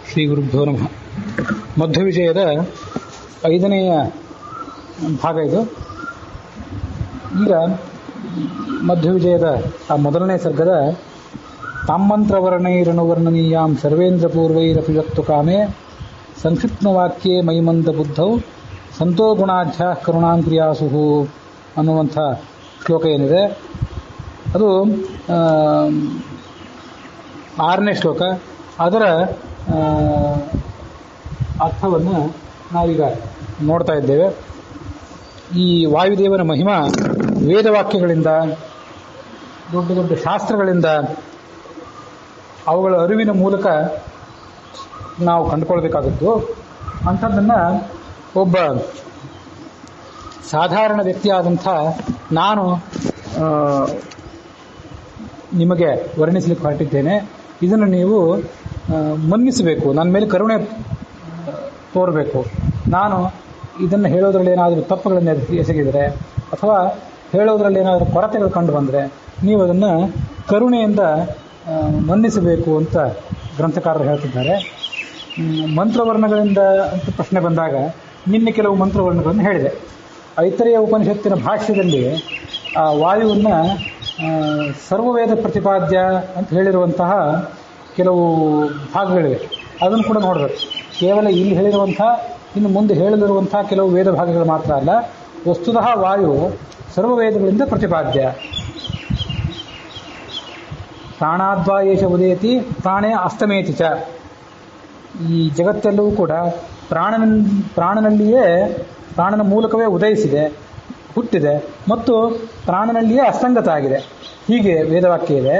ಶ್ರೀ ಗುರುಭ್ಯೋ ನಮಃ. ಮಧ್ವವಿಜಯದ 5ನೆಯ ಭಾಗ ಇದು. ಈಗ ಮಧ್ವವಿಜಯದ ಆ ಮೊದಲನೇ ಸರ್ಗದ ತಾಮಂತ್ರವರ್ಣೈರನುವರ್ಣನೀಯಾಂ ಸರ್ವೇಂದ್ರ ಪೂರ್ವೈರಪಿವಕ್ತು ಕಾಮೆ ಸಂಕ್ಷಿಪ್ತವಾಕ್ಯೆ ಮೈಮಂದ ಬುದ್ಧೌ ಸಂತೋ ಗುಣಾಢ್ಯ ಕರುಣಾಂ ಕ್ರಿಯಾಸುಹು ಅನ್ನುವಂಥ ಶ್ಲೋಕ ಏನಿದೆ ಅದು 6ನೇ ಶ್ಲೋಕ. ಅದರ ಅರ್ಥವನ್ನು ನಾವೀಗ ನೋಡ್ತಾ ಇದ್ದೇವೆ. ಈ ವಾಯುದೇವನ ಮಹಿಮಾ ವೇದವಾಕ್ಯಗಳಿಂದ, ದೊಡ್ಡ ದೊಡ್ಡ ಶಾಸ್ತ್ರಗಳಿಂದ, ಅವುಗಳ ಅರಿವಿನ ಮೂಲಕ ನಾವು ಕಂಡುಕೊಳ್ಬೇಕಾದದ್ದು. ಅಂಥದ್ದನ್ನು ಒಬ್ಬ ಸಾಧಾರಣ ವ್ಯಕ್ತಿಯಾದಂಥ ನಾನು ನಿಮಗೆ ವರ್ಣಿಸಲಿಕ್ಕೆ ಹೊರಟಿದ್ದೇನೆ. ಇದನ್ನು ನೀವು ಮನ್ನಿಸಬೇಕು, ನನ್ನ ಮೇಲೆ ಕರುಣೆ ತೋರಬೇಕು. ನಾನು ಇದನ್ನು ಹೇಳೋದ್ರಲ್ಲಿ ಏನಾದರೂ ತಪ್ಪುಗಳನ್ನು ಎಸಗಿದರೆ ಅಥವಾ ಹೇಳೋದ್ರಲ್ಲಿ ಏನಾದರೂ ಕೊರತೆಗಳು ಕಂಡು ಬಂದರೆ ನೀವು ಅದನ್ನು ಕರುಣೆಯಿಂದ ಮನ್ನಿಸಬೇಕು ಅಂತ ಗ್ರಂಥಕಾರರು ಹೇಳ್ತಿದ್ದಾರೆ. ಮಂತ್ರವರ್ಣಗಳಿಂದ ಅಂತ ಪ್ರಶ್ನೆ ಬಂದಾಗ ನಿನ್ನೆ ಕೆಲವು ಮಂತ್ರವರ್ಣಗಳನ್ನು ಹೇಳಿದೆ. ಐತರೇಯ ಉಪನಿಷತ್ತಿನ ಭಾಷ್ಯದಲ್ಲಿ ಆ ವಾಯುವನ್ನು ಸರ್ವವೇದ ಪ್ರತಿಪಾದ್ಯ ಅಂತ ಹೇಳಿರುವಂತಹ ಕೆಲವು ಭಾಗಗಳಿವೆ. ಅದನ್ನು ಕೂಡ ನೋಡಬೇಕು. ಕೇವಲ ಇಲ್ಲಿ ಹೇಳಿರುವಂಥ, ಇನ್ನು ಮುಂದೆ ಹೇಳಲಿರುವಂಥ ಕೆಲವು ವೇದ ಭಾಗಗಳು ಮಾತ್ರ ಅಲ್ಲ, ವಸ್ತುತಃ ವಾಯು ಸರ್ವವೇದಗಳಿಂದ ಪ್ರತಿಪಾದ್ಯ. ಪ್ರಾಣಾದ್ವಾಯೇಶ ಉದಯತಿ ಪ್ರಾಣೇ ಅಸ್ತಮೇತಿ ಚ. ಈ ಜಗತ್ತೆಲ್ಲವೂ ಕೂಡ ಪ್ರಾಣನಲ್ಲಿಯೇ, ಪ್ರಾಣನ ಮೂಲಕವೇ ಉದಯಿಸಿದೆ, ಹುಟ್ಟಿದೆ ಮತ್ತು ಪ್ರಾಣನಲ್ಲಿಯೇ ಅಸ್ತಂಗತ ಆಗಿದೆ. ಹೀಗೆ ವೇದವಾಕ್ಯ ಇದೆ.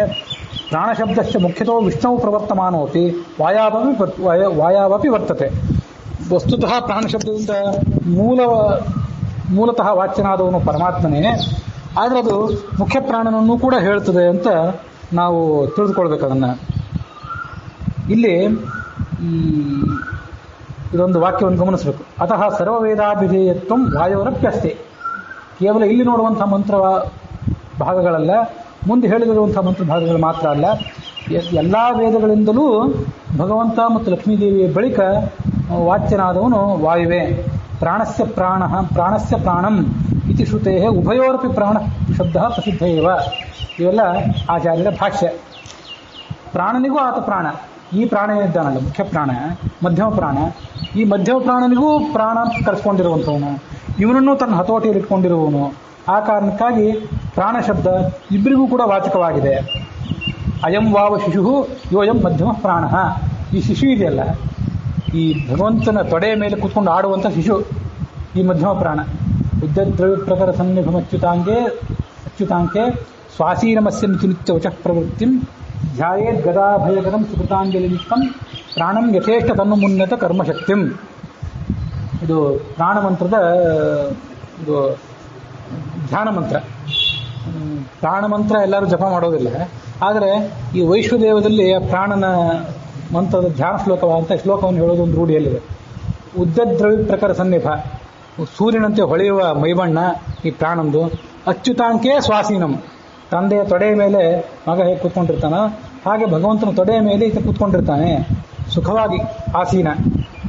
ಪ್ರಾಣಶಬ್ದಶ್ಚ ಮುಖ್ಯತೋ ವಿಷ್ಣು ಪ್ರವರ್ತಮಾನೋಪಿ ವಾಯಾವಪಿ ವರ್ತತೆ. ವಸ್ತುತಃ ಪ್ರಾಣಶಬ್ದದಿಂದ ಮೂಲತಃ ವಾಚ್ಯನಾದವನು ಪರಮಾತ್ಮನೇ, ಆದರೆ ಅದು ಮುಖ್ಯ ಪ್ರಾಣನನ್ನು ಕೂಡ ಹೇಳ್ತದೆ ಅಂತ ನಾವು ತಿಳಿದುಕೊಳ್ಬೇಕು. ಅದನ್ನು ಇಲ್ಲಿ ಇದೊಂದು ವಾಕ್ಯವನ್ನು ಗಮನಿಸಬೇಕು. ಅತಃ ಸರ್ವವೇದಾಭಿಧೇಯತ್ವ ವಾಯೋರಪ್ಯಸ್ತೆ. ಕೇವಲ ಇಲ್ಲಿ ನೋಡುವಂಥ ಮಂತ್ರ ಭಾಗಗಳಲ್ಲ, ಮುಂದೆ ಹೇಳಿರುವಂಥ ಮಂತ್ರ ಭಾಗಗಳು ಮಾತ್ರ ಅಲ್ಲ, ಎಲ್ಲ ವೇದಗಳಿಂದಲೂ ಭಗವಂತ ಮತ್ತು ಲಕ್ಷ್ಮೀದೇವಿಯ ಬಳಿಕ ವಾಚ್ಯನಾದವನು ವಾಯುವೇ. ಪ್ರಾಣಸ್ಯ ಪ್ರಾಣಂ ಇತಿ ಶ್ರುತೇ ಉಭಯೋರಪಿ ಪ್ರಾಣ ಶಬ್ದ ಪ್ರಸಿದ್ಧ ಇವ. ಇವೆಲ್ಲ ಆಚಾರ್ಯರ ಭಾಷ್ಯ. ಪ್ರಾಣನಿಗೂ ಆತ ಪ್ರಾಣ. ಈ ಪ್ರಾಣ ಏನಿದ್ದಾನಲ್ಲ ಮುಖ್ಯ ಪ್ರಾಣ, ಮಧ್ಯಮ ಪ್ರಾಣ, ಈ ಮಧ್ಯಮ ಪ್ರಾಣನಿಗೂ ಪ್ರಾಣ ಕರೆಸ್ಕೊಂಡಿರುವಂಥವನು, ಇವನನ್ನು ತನ್ನ ಹತೋಟಿಯಲ್ಲಿ ಇಟ್ಕೊಂಡಿರುವವನು. ಆ ಕಾರಣಕ್ಕಾಗಿ ಪ್ರಾಣ ಶಬ್ದ ಇಬ್ಬರಿಗೂ ಕೂಡ ವಾಚಕವಾಗಿದೆ. ಅಯಂ ವಾವ ಶಿಶು ಯೋಯಂ ಮಧ್ಯಮ ಪ್ರಾಣ. ಈ ಶಿಶು ಇದೆಯಲ್ಲ, ಈ ಭಗವಂತನ ತೊಡೆಯ ಮೇಲೆ ಕೂತ್ಕೊಂಡು ಆಡುವಂಥ ಶಿಶು ಈ ಮಧ್ಯಮ ಪ್ರಾಣ. ಉದ್ಯದ್ರವ್ಯ ಪ್ರಕಾರ ಅಚ್ಯುತಾಂಕೆ ಸ್ವಾಸೀನಮಸ್ಯ ನಿತ್ಯ ವಚಃ ಪ್ರವೃತ್ತಿಂ ಧ್ಯಾಯೇದ್ ಗದಾಭಯಕರಂ ಸುಕೃತಾಂಜಲಿ ನಿತ್ಯಂ ಪ್ರಾಣಂ ಯಥೇಷ್ಟ ತನ್ನು ಮುನ್ನತ ಕರ್ಮಶಕ್ತಿಂ. ಇದು ಪ್ರಾಣ ಮಂತ್ರದ ಇದು ಧ್ಯಾನ ಮಂತ್ರ. ಪ್ರಾಣ ಮಂತ್ರ ಎಲ್ಲರೂ ಜಪ ಮಾಡೋದಿಲ್ಲ, ಆದರೆ ಈ ವೈಶ್ವದೇವದಲ್ಲಿ ಪ್ರಾಣನ ಮಂತ್ರದ ಧ್ಯಾನ ಶ್ಲೋಕವಂತ ಶ್ಲೋಕವನ್ನು ಹೇಳೋದು ಒಂದು ರೂಢಿಯಲ್ಲಿದೆ. ಉದ್ಯದ್ರವ್ಯ ಪ್ರಕಾರ ಸನ್ನಿಭ, ಸೂರ್ಯನಂತೆ ಹೊಳೆಯುವ ಮೈಬಣ್ಣ ಈ ಪ್ರಾಣಂದು. ಅಚ್ಯುತಾಂಕೆ ಸ್ವಾಸೀನಂ, ತಂದೆಯ ತೊಡೆಯ ಮೇಲೆ ಮಗ ಹೇಗೆ ಕೂತ್ಕೊಂಡಿರ್ತಾನೋ ಹಾಗೆ ಭಗವಂತನ ತೊಡೆಯ ಮೇಲೆ ಈತ ಕೂತ್ಕೊಂಡಿರ್ತಾನೆ ಸುಖವಾಗಿ ಆಸೀನ.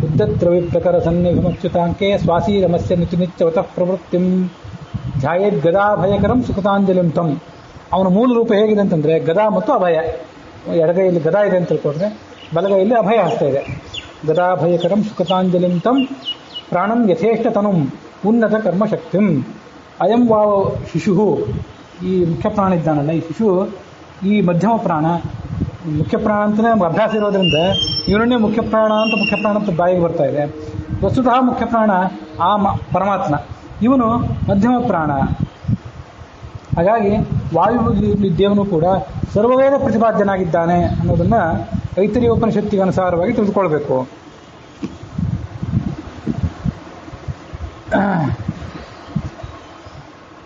ಉದ್ಯದ್ರವ್ಯ ಪ್ರಕಾರ ಸನ್ನಿಭಮಚ್ಯುತಾಂಕೆ ಸ್ವಾಸೀನಮಸ್ಯ ನಿತ್ಯವತಃ ಪ್ರವೃತ್ತಿಂ ಧ್ಯಾಯೇದ್ ಗದಾಭಯಕರಂ ಸುಕೃತಾಂಜಲಿಂ ತಂ. ಅವನ ಮೂಲ ರೂಪ ಹೇಗಿದೆ ಅಂತಂದರೆ ಗದಾ ಮತ್ತು ಅಭಯ. ಎಡಗೈಯಲ್ಲಿ ಗದಾ ಇದೆ ಅಂತ ತಿಳ್ಕೊಂಡ್ರೆ, ಬಲಗೈಯಲ್ಲಿ ಅಭಯ ಹಸ್ತ ಇದೆ. ಗದಾಭಯಕರಂ ಸುಕೃತಾಂಜಲಿಂ ತಂ ಪ್ರಾಣಂ ಯಥೇಷ್ಟ ತನುಂ ಉನ್ನತ ಕರ್ಮಶಕ್ತಿಂ. ಅಯಂ ವಾವ ಶಿಶು, ಈ ಮುಖ್ಯ ಪ್ರಾಣ ಇದ್ದಾನಲ್ಲ ಈ ಶಿಶು, ಈ ಮಧ್ಯಮ ಪ್ರಾಣ. ಮುಖ್ಯ ಪ್ರಾಣ ಅಂತಲೇ ಅಭ್ಯಾಸ ಇರೋದ್ರಿಂದ ಇವನನ್ನೇ ಮುಖ್ಯ ಪ್ರಾಣ ಅಂತ ಬಾಯಿಗೆ ಬರ್ತಾ ಇದೆ. ವಸ್ತುತಃ ಮುಖ್ಯ ಪ್ರಾಣ ಆ ಪರಮಾತ್ಮ, ಇವನು ಮಧ್ಯಮ ಪ್ರಾಣ. ಹಾಗಾಗಿ ವಾಯು ದೇವನು ಕೂಡ ಸರ್ವವೇದ ಪ್ರತಿಪಾದ್ಯನಾಗಿದ್ದಾನೆ ಅನ್ನೋದನ್ನು ಐತರೇಯ ಉಪನಿಷತ್ತಿಗೆ ಅನುಸಾರವಾಗಿ ತಿಳಿದುಕೊಳ್ಬೇಕು.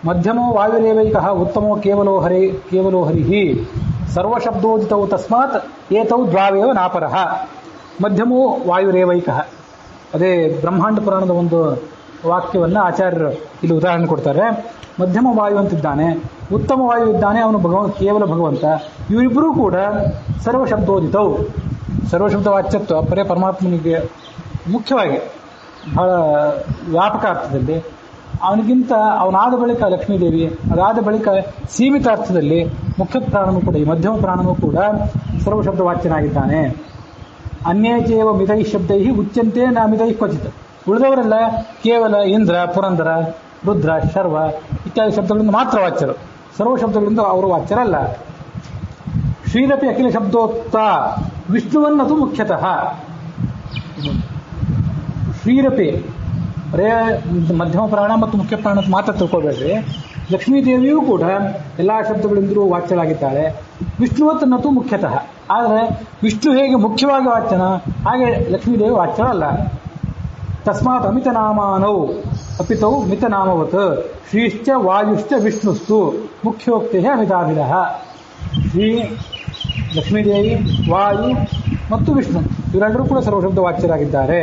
ಮಧ್ಯಮೋ ವಾಯುರೇವೈಕಃ ಉತ್ತಮೋ ಕೇವಲೋ ಹರಿಹಿ ಸರ್ವಶಬ್ದೋದಿತೌ ತಸ್ಮಾತ್ ಏತೌ ದ್ವಾವೇವ ನಾಪರಃ. ಮಧ್ಯಮೋ ವಾಯುರೇವೈಕಃ, ಅದೇ ಬ್ರಹ್ಮಾಂಡ ಪುರಾಣದ ಒಂದು ವಾಕ್ಯವನ್ನು ಆಚಾರ್ಯರು ಇಲ್ಲಿ ಉದಾಹರಣೆ ಕೊಡ್ತಾರೆ. ಮಧ್ಯಮ ವಾಯು ಅಂತಿದ್ದಾನೆ, ಉತ್ತಮ ವಾಯು ಇದ್ದಾನೆ, ಅವನು ಕೇವಲ ಭಗವಂತ. ಇವರಿಬ್ಬರೂ ಕೂಡ ಸರ್ವಶಬ್ದೋದಿತವು, ಸರ್ವಶಬ್ದ ವಾಚ್ಯತ್ವ ಬರೇ ಪರಮಾತ್ಮನಿಗೆ ಮುಖ್ಯವಾಗಿ ಬಹಳ ವ್ಯಾಪಕ ಅರ್ಥದಲ್ಲಿ, ಅವನಿಗಿಂತ ಅವನಾದ ಬಳಿಕ ಲಕ್ಷ್ಮೀದೇವಿ, ಅದಾದ ಬಳಿಕ ಸೀಮಿತ ಅರ್ಥದಲ್ಲಿ ಮುಖ್ಯ ಪ್ರಾಣನೂ ಕೂಡ, ಈ ಮಧ್ಯಮ ಪ್ರಾಣನೂ ಕೂಡ ಸರ್ವಶಬ್ದ ವಾಚ್ಯನಾಗಿದ್ದಾನೆ. ಅನ್ಯೇಚೇವ ಮಿತೈ ಶಬ್ದೈ ಉಚ್ಯಂತೆ ನ ಮಿತೈ ಕ್ವಚಿತ್. ಉಳಿದವರೆಲ್ಲ ಕೇವಲ ಇಂದ್ರ, ಪುರಂದರ, ರುದ್ರ, ಶರ್ವ ಇತ್ಯಾದಿ ಶಬ್ದಗಳಿಂದ ಮಾತ್ರ ವಾಚ್ಯರು, ಸರ್ವಶಬ್ದಗಳಿಂದ ಅವರು ವಾಚ್ಯರಲ್ಲ. ಶ್ರೀರಪಿ ಅಖಿಲ ಶಬ್ದೋಕ್ತ ವಿಷ್ಣುವನ್ನದು ಮುಖ್ಯತಃ. ಶ್ರೀರಪಿ ಬರೇ ಮಧ್ಯಮ ಪ್ರಾಣ ಮತ್ತು ಮುಖ್ಯ ಪ್ರಾಣ ಮಾತ್ರ ತಿಳ್ಕೊಳ್ಬೇಡ್ರಿ. ಲಕ್ಷ್ಮೀದೇವಿಯೂ ಕೂಡ ಎಲ್ಲ ಶಬ್ದಗಳಿಂದಲೂ ವಾಚ್ಯರಾಗಿದ್ದಾಳೆ. ವಿಷ್ಣುವತ್ತನ್ನತು ಮುಖ್ಯತಃ. ಆದರೆ ವಿಷ್ಣು ಹೇಗೆ ಮುಖ್ಯವಾಗಿ ವಾಚ್ಯನ, ಹಾಗೆ ಲಕ್ಷ್ಮೀದೇವಿ ವಾಚ್ಯರಲ್ಲ. ತಸ್ಮಾತ್ ಅಮಿತ ನಾಮಾನೌ ಅಪಿತೌ ಮಿತನಾಮವತ್ ಶ್ರೀಶ್ಚ ವಾಯುಶ್ಚ ವಿಷ್ಣುಸ್ತು ಮುಖ್ಯೋಕ್ತಿ ಅಮಿತಾಭಿರಃ. ಶ್ರೀ, ಲಕ್ಷ್ಮೀದೇವಿ, ವಾಯು ಮತ್ತು ವಿಷ್ಣು ಇವರೆಲ್ಲರೂ ಕೂಡ ಸರ್ವಶಬ್ದ ವಾಚ್ಯರಾಗಿದ್ದಾರೆ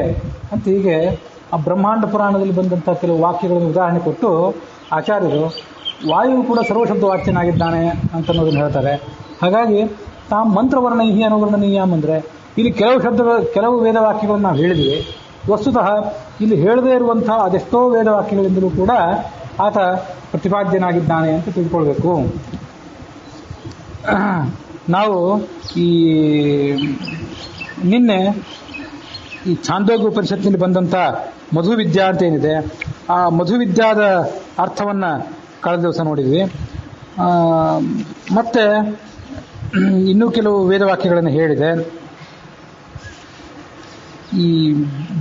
ಅಂತ ಹೀಗೆ ಆ ಬ್ರಹ್ಮಾಂಡ ಪುರಾಣದಲ್ಲಿ ಬಂದಂಥ ಕೆಲವು ವಾಕ್ಯಗಳನ್ನು ಉದಾಹರಣೆ ಕೊಟ್ಟು ಆಚಾರ್ಯರು ವಾಯು ಕೂಡ ಸರ್ವಶಬ್ದ ವಾಚ್ಯನಾಗಿದ್ದಾನೆ ಅಂತ ಅನ್ನೋದನ್ನು ಹೇಳ್ತಾರೆ. ಹಾಗಾಗಿ ತಾಂ ಮಂತ್ರವರ್ಣೈಹಿ ಅನುವರ್ಣನೀಯಂ ಅಂದರೆ ಇಲ್ಲಿ ಕೆಲವು ವೇದವಾಕ್ಯಗಳನ್ನು ನಾವು ಹೇಳಿದ್ವಿ. ವಸ್ತುತಃ ಇಲ್ಲಿ ಹೇಳದೇ ಇರುವಂಥ ಅದೆಷ್ಟೋ ವೇದವಾಕ್ಯಗಳಿಂದಲೂ ಕೂಡ ಆತ ಪ್ರತಿಪಾದ್ಯನಾಗಿದ್ದಾನೆ ಅಂತ ತಿಳ್ಕೊಳ್ಬೇಕು. ನಾವು ಈ ನಿನ್ನೆ ಈ ಛಾಂದೋಗ್ಯ ಉಪನಿಷತ್ತಿನಲ್ಲಿ ಬಂದಂಥ ಮಧುವಿದ್ಯಾ ಅಂತ ಏನಿದೆ, ಆ ಮಧುವಿದ್ಯಾದ ಅರ್ಥವನ್ನು ಕಳೆದ ದಿವಸ ನೋಡಿದ್ವಿ. ಮತ್ತೆ ಇನ್ನೂ ಕೆಲವು ವೇದವಾಕ್ಯಗಳನ್ನು ಹೇಳಿದೆ. ಈ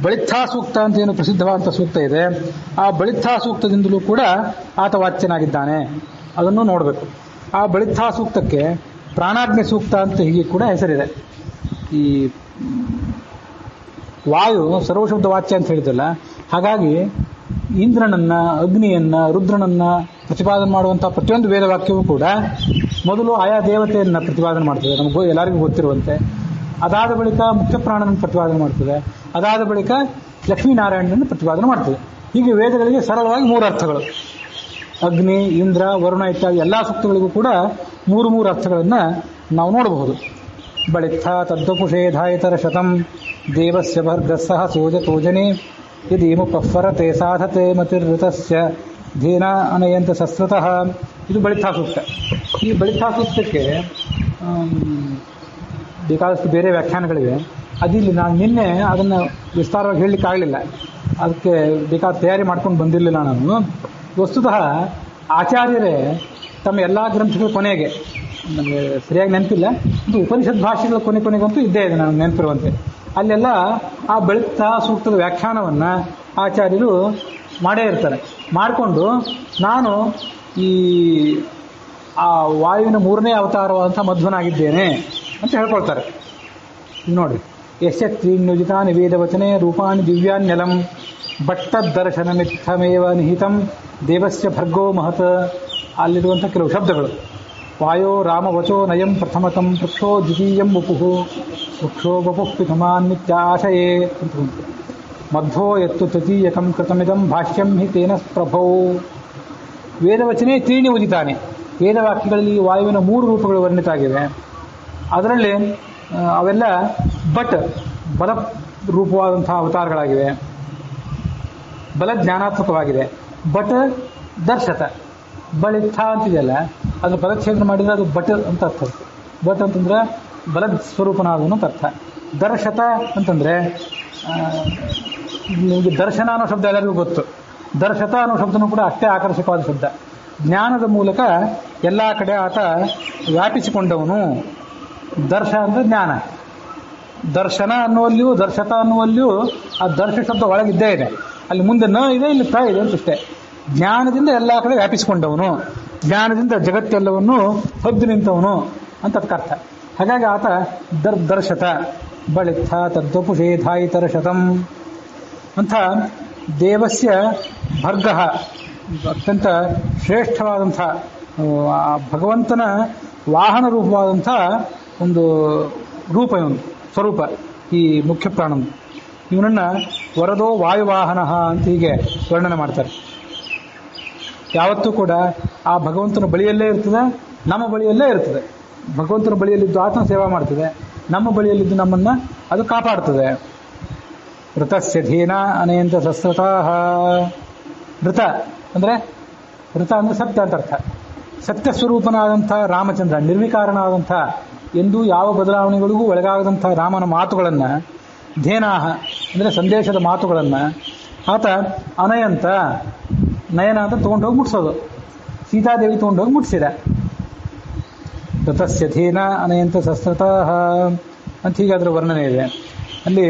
ಬಳಿತ್ಥಾ ಸೂಕ್ತ ಅಂತ ಏನು ಪ್ರಸಿದ್ಧವಾದಂಥ ಸೂಕ್ತ ಇದೆ, ಆ ಬಳಿತ್ಥಾ ಸೂಕ್ತದಿಂದಲೂ ಕೂಡ ಆತ ವಾಚ್ಯನಾಗಿದ್ದಾನೆ, ಅದನ್ನು ನೋಡಬೇಕು. ಆ ಬಳಿತ್ಥಾ ಸೂಕ್ತಕ್ಕೆ ಪ್ರಾಣಾಗ್ನಿ ಸೂಕ್ತ ಅಂತ ಹೀಗೆ ಕೂಡ ಹೆಸರಿದೆ. ಈ ವಾಯು ಸರ್ವಶಬ್ದ ವಾಚ್ಯ ಅಂತ ಹೇಳಿದಲ್ಲ, ಹಾಗಾಗಿ ಇಂದ್ರನನ್ನ, ಅಗ್ನಿಯನ್ನ, ರುದ್ರನನ್ನ ಪ್ರತಿಪಾದನೆ ಮಾಡುವಂತಹ ಪ್ರತಿಯೊಂದು ವೇದವಾಕ್ಯವೂ ಕೂಡ ಮೊದಲು ಆಯಾ ದೇವತೆಯನ್ನ ಪ್ರತಿಪಾದನೆ ಮಾಡ್ತದೆ, ನಮಗೂ ಎಲ್ಲರಿಗೂ ಗೊತ್ತಿರುವಂತೆ. ಅದಾದ ಬಳಿಕ ಮುಖ್ಯ ಪ್ರಾಣನನ್ನು ಪ್ರತಿಪಾದನೆ ಮಾಡ್ತದೆ, ಅದಾದ ಬಳಿಕ ಲಕ್ಷ್ಮೀನಾರಾಯಣನನ್ನು ಪ್ರತಿಪಾದನೆ ಮಾಡ್ತದೆ. ಹೀಗೆ ವೇದಗಳಿಗೆ ಸರಳವಾಗಿ 3 ಅರ್ಥಗಳು. ಅಗ್ನಿ, ಇಂದ್ರ, ವರುಣ ಇತ್ಯಾದಿ ಎಲ್ಲ ಸೂಕ್ತಗಳಿಗೂ ಕೂಡ 3 ಅರ್ಥಗಳನ್ನು ನಾವು ನೋಡಬಹುದು. ಬಳಿತ್ಥ ತದ್ವಪುಷೇಧಾಯಿತರ ಶತಂ ದೇವಸ್ಯ ಭರ್ಗಸ್ಸಹ ಸೋಜತೋಜನೆ ಯದೀಮುಪಫರತೆ ಸಾಧತೆ ಮತಿರ್ಋತಸ್ಯ ಧೇನ ಅನಯಂತ ಸಸ್ರತಃ. ಇದು ಬಳಿತ್ಥಾ ಸೂಕ್ತ. ಈ ಬಳಿತ್ಥಾ ಸೂಕ್ತಕ್ಕೆ ಬೇಕಾದಷ್ಟು ಬೇರೆ ವ್ಯಾಖ್ಯಾನಗಳಿವೆ. ಅದಿಲ್ಲಿ ನಾನು ನಿನ್ನೆ ಅದನ್ನು ವಿಸ್ತಾರವಾಗಿ ಹೇಳಲಿಕ್ಕೆ ಆಗಲಿಲ್ಲ, ಅದಕ್ಕೆ ಬೇಕಾದ ತಯಾರಿ ಮಾಡ್ಕೊಂಡು ಬಂದಿರಲಿಲ್ಲ ನಾನು. ವಸ್ತುತಃ ಆಚಾರ್ಯರೇ ತಮ್ಮ ಎಲ್ಲ ಗ್ರಂಥಗಳ ಕೊನೆಗೆ, ನನಗೆ ಸರಿಯಾಗಿ ನೆನಪಿಲ್ಲ, ಇದು ಉಪನಿಷತ್ ಭಾಷೆಗಳ ಕೊನೆಗಂತೂ ಇದ್ದೇ ಇದೆ ನನಗೆ ನೆನಪಿರುವಂತೆ, ಅಲ್ಲೆಲ್ಲ ಆ ಬಳಿತ್ಥಾ ಸೂಕ್ತದ ವ್ಯಾಖ್ಯಾನವನ್ನು ಆಚಾರ್ಯರು ಮಾಡೇ ಇರ್ತಾರೆ. ಮಾಡಿಕೊಂಡು ನಾನು ಈ ಆ ವಾಯುವಿನ 3ನೇ ಅವತಾರವಾದಂಥ ಮಧ್ವನಾಗಿದ್ದೇನೆ ಅಂತ ಹೇಳ್ಕೊಳ್ತಾರೆ. ನೋಡಿ, ಯಶ್ಚತ್ರೀನ್ಯುಜಿತಾನಿ ವೇದವಚನೆ ರೂಪಾಣಿ ದಿವ್ಯಾನ್ಯಲಂ ಭಟ್ಟದರ್ಶನ ಮಿಥಮೇವ ನಿಹಿತಂ ದೇವಸ್ಯ ಭರ್ಗೋ ಮಹತ್. ಅಲ್ಲಿರುವಂಥ ಕೆಲವು ಶಬ್ದಗಳು. ವಾಯೋ ರಾಮವಚೋ ನಯಂ ಪ್ರಥಮತಂ ವೃಕ್ಷೋ ದ್ವಿತೀಯಂ ವಪುಃ ವೃಕ್ಷೋ ವಪುಃ ಪಿತುಮಾನ್ನಿತ್ಯಾಶಯೇ ಅಂತ ಉಂಟು. ಮಧ್ವೋ ಯತ್ತು ತೃತೀಯಕಂ ಕೃತಮಿದಂ ಭಾಷ್ಯಂ ಹಿ ತೇನ ಪ್ರಭೋ. ವೇದವಚನೆ ತ್ರೀಣಿ ಉದಿತಾನೆ. ವೇದವಾಕ್ಯಗಳಲ್ಲಿ ವಾಯುವಿನ 3 ರೂಪಗಳು ವರ್ಣಿತ ಆಗಿವೆ. ಅದರಲ್ಲಿ ಅವೆಲ್ಲ ಬಲ ರೂಪವಾದಂತಹ ಅವತಾರಗಳಾಗಿವೆ, ಬಲ ಜ್ಞಾನಾತ್ಮಕವಾಗಿದೆ. ದರ್ಶತ ಬಳಿತ್ಥ ಅಂತಿದೆಯಲ್ಲ, ಅದು ಪದಚ್ಛೇದನ ಮಾಡಿದರೆ ಅದು ಅಂತ ಅರ್ಥ. ಅಂತಂದ್ರೆ ಬಲ ಸ್ವರೂಪನಾದವನು ಅಂತ ಅರ್ಥ. ದರ್ಶತ ಅಂತಂದರೆ ನಿಮಗೆ ದರ್ಶನ ಅನ್ನೋ ಶಬ್ದ ಎಲ್ಲರಿಗೂ ಗೊತ್ತು. ದರ್ಶತ ಅನ್ನೋ ಶಬ್ದನೂ ಕೂಡ ಅಷ್ಟೇ ಆಕರ್ಷಕವಾದ ಶಬ್ದ. ಜ್ಞಾನದ ಮೂಲಕ ಎಲ್ಲ ಕಡೆ ಆತ ವ್ಯಾಪಿಸಿಕೊಂಡವನು. ದರ್ಶ ಅಂದರೆ ಜ್ಞಾನ. ದರ್ಶನ ಅನ್ನುವಲ್ಲಿಯೂ ದರ್ಶತ ಅನ್ನುವಲ್ಲಿಯೂ ಆ ದರ್ಶ ಶಬ್ದ ಒಳಗಿದ್ದೇ ಇದೆ. ಅಲ್ಲಿ ಮುಂದೆ ನ ಇದೆ, ಇಲ್ಲಿ ಪ್ರ ಇದೆ ಅಂತಷ್ಟೇ. ಜ್ಞಾನದಿಂದ ಎಲ್ಲ ಕಡೆ ವ್ಯಾಪಿಸಿಕೊಂಡವನು, ಜ್ಞಾನದಿಂದ ಜಗತ್ತೆಲ್ಲವನ್ನು ಹೊದ್ದು ನಿಂತವನು ಅಂತ ಅರ್ಥ. ಹಾಗಾಗಿ ಆತ ದರ್ಶತ ಬಳಿತ್ಥ ತದ್ವಪುಷೇಧಾಯಿತರ ಶತಂ ಅಂತ ದೇವಸ್ಯ ಭರ್ಗ, ಅತ್ಯಂತ ಶ್ರೇಷ್ಠವಾದಂಥ ಆ ಭಗವಂತನ ವಾಹನ ರೂಪವಾದಂಥ ಒಂದು ರೂಪ, ಇವನು ಸ್ವರೂಪ ಈ ಮುಖ್ಯ ಪ್ರಾಣನು. ಇವನನ್ನು ವರದೋ ವಾಯುವಾಹನ ಅಂತ ಹೀಗೆ ವರ್ಣನೆ ಮಾಡ್ತಾರೆ. ಯಾವತ್ತೂ ಕೂಡ ಆ ಭಗವಂತನ ಬಳಿಯಲ್ಲೇ ಇರ್ತದೆ, ನಮ್ಮ ಬಳಿಯಲ್ಲೇ ಇರ್ತದೆ. ಭಗವಂತನ ಬಳಿಯಲ್ಲಿದ್ದು ಆತನ ಸೇವಾ ಮಾಡ್ತದೆ, ನಮ್ಮ ಬಳಿಯಲ್ಲಿದ್ದು ನಮ್ಮನ್ನು ಅದು ಕಾಪಾಡ್ತದೆ. ಋತಸ್ಯ ಧೀನ ಅನೇಂತ ಶಸ್ತ್ರತಃ. ಋತ ಅಂದರೆ ಸತ್ಯ ಅಂತ ಅರ್ಥ. ಸತ್ಯ ಸ್ವರೂಪನಾದಂಥ ರಾಮಚಂದ್ರ, ನಿರ್ವಿಕಾರನಾದಂಥ, ಎಂದೂ ಯಾವ ಬದಲಾವಣೆಗಳಿಗೂ ಒಳಗಾಗದಂಥ ರಾಮನ ಮಾತುಗಳನ್ನು, ಧೇನಾಹ ಅಂದರೆ ಸಂದೇಶದ ಮಾತುಗಳನ್ನು ಆತ ಅನಯಂತ, ನಯನ ಅಂತ ತೊಗೊಂಡೋಗಿ ಮುಟ್ಸೋದು. ಸೀತಾದೇವಿ ತೊಗೊಂಡೋಗಿ ಮುಟ್ಸಿದ. ಋತಸ್ಯ ಧೀನ ಅನಯಂತ ಶಸ್ತ್ರತಃ ಅಂತ ಹೀಗೆ ಅದರ ವರ್ಣನೆ ಇದೆ. ಅಲ್ಲಿ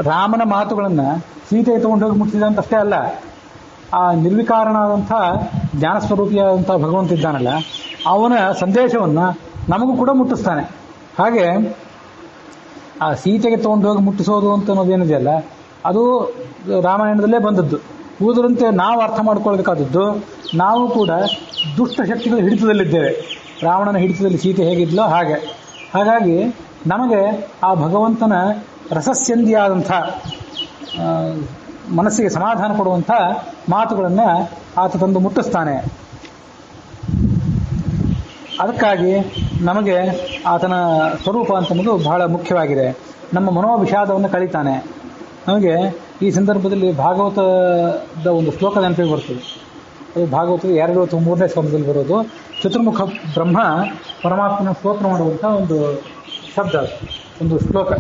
ರಾಮನ ಮಾತುಗಳನ್ನು ಸೀತೆಗೆ ತೊಗೊಂಡೋಗಿ ಮುಟ್ಟಿಸಿದ ಅಂತ ಅಷ್ಟೇ ಅಲ್ಲ, ಆ ನಿರ್ವಿಕಾರನಾದಂಥ ಜ್ಞಾನಸ್ವರೂಪಿಯಾದಂಥ ಭಗವಂತ ಇದ್ದಾನಲ್ಲ, ಅವನ ಸಂದೇಶವನ್ನು ನಮಗೂ ಕೂಡ ಮುಟ್ಟಿಸ್ತಾನೆ. ಹಾಗೆ ಆ ಸೀತೆಗೆ ತೊಗೊಂಡೋಗಿ ಮುಟ್ಟಿಸೋದು ಅಂತ ಅನ್ನೋದೇನಿದೆಯಲ್ಲ, ಅದು ರಾಮಾಯಣದಲ್ಲೇ ಬಂದದ್ದು. ಉಳಿದ್ರಂತೆ ನಾವು ಅರ್ಥ ಮಾಡ್ಕೊಳ್ಬೇಕಾದದ್ದು, ನಾವು ಕೂಡ ದುಷ್ಟ ಶಕ್ತಿಗಳ ಹಿಡಿತದಲ್ಲಿದ್ದೇವೆ. ರಾವಣನ ಹಿಡಿತದಲ್ಲಿ ಸೀತೆ ಹೇಗಿದ್ಲೋ ಹಾಗೆ. ಹಾಗಾಗಿ ನಮಗೆ ಆ ಭಗವಂತನ ರಸಸ್ಯಂದಿಯಾದಂಥ, ಮನಸ್ಸಿಗೆ ಸಮಾಧಾನ ಕೊಡುವಂಥ ಮಾತುಗಳನ್ನು ಆತ ತಂದು ಮುಟ್ಟಿಸ್ತಾನೆ. ಅದಕ್ಕಾಗಿ ನಮಗೆ ಆತನ ಸ್ವರೂಪ ಅಂತನ್ನೋದು ಬಹಳ ಮುಖ್ಯವಾಗಿದೆ. ನಮ್ಮ ಮನೋವಿಷಾದವನ್ನು ಕಳೀತಾನೆ. ನಮಗೆ ಈ ಸಂದರ್ಭದಲ್ಲಿ ಭಾಗವತದ ಒಂದು ಶ್ಲೋಕ ನೆನಪಿಗೆ ಬರ್ತದೆ. ಅದು ಭಾಗವತದ 2 ಅಥವಾ 3ನೇ ಸ್ಕಂದದಲ್ಲಿ ಬರೋದು. ಚತುರ್ಮುಖ ಬ್ರಹ್ಮ ಪರಮಾತ್ಮನ ಸ್ತೋತ್ರ ಮಾಡುವಂಥ ಒಂದು ಶಬ್ದ, ಒಂದು ಶ್ಲೋಕ.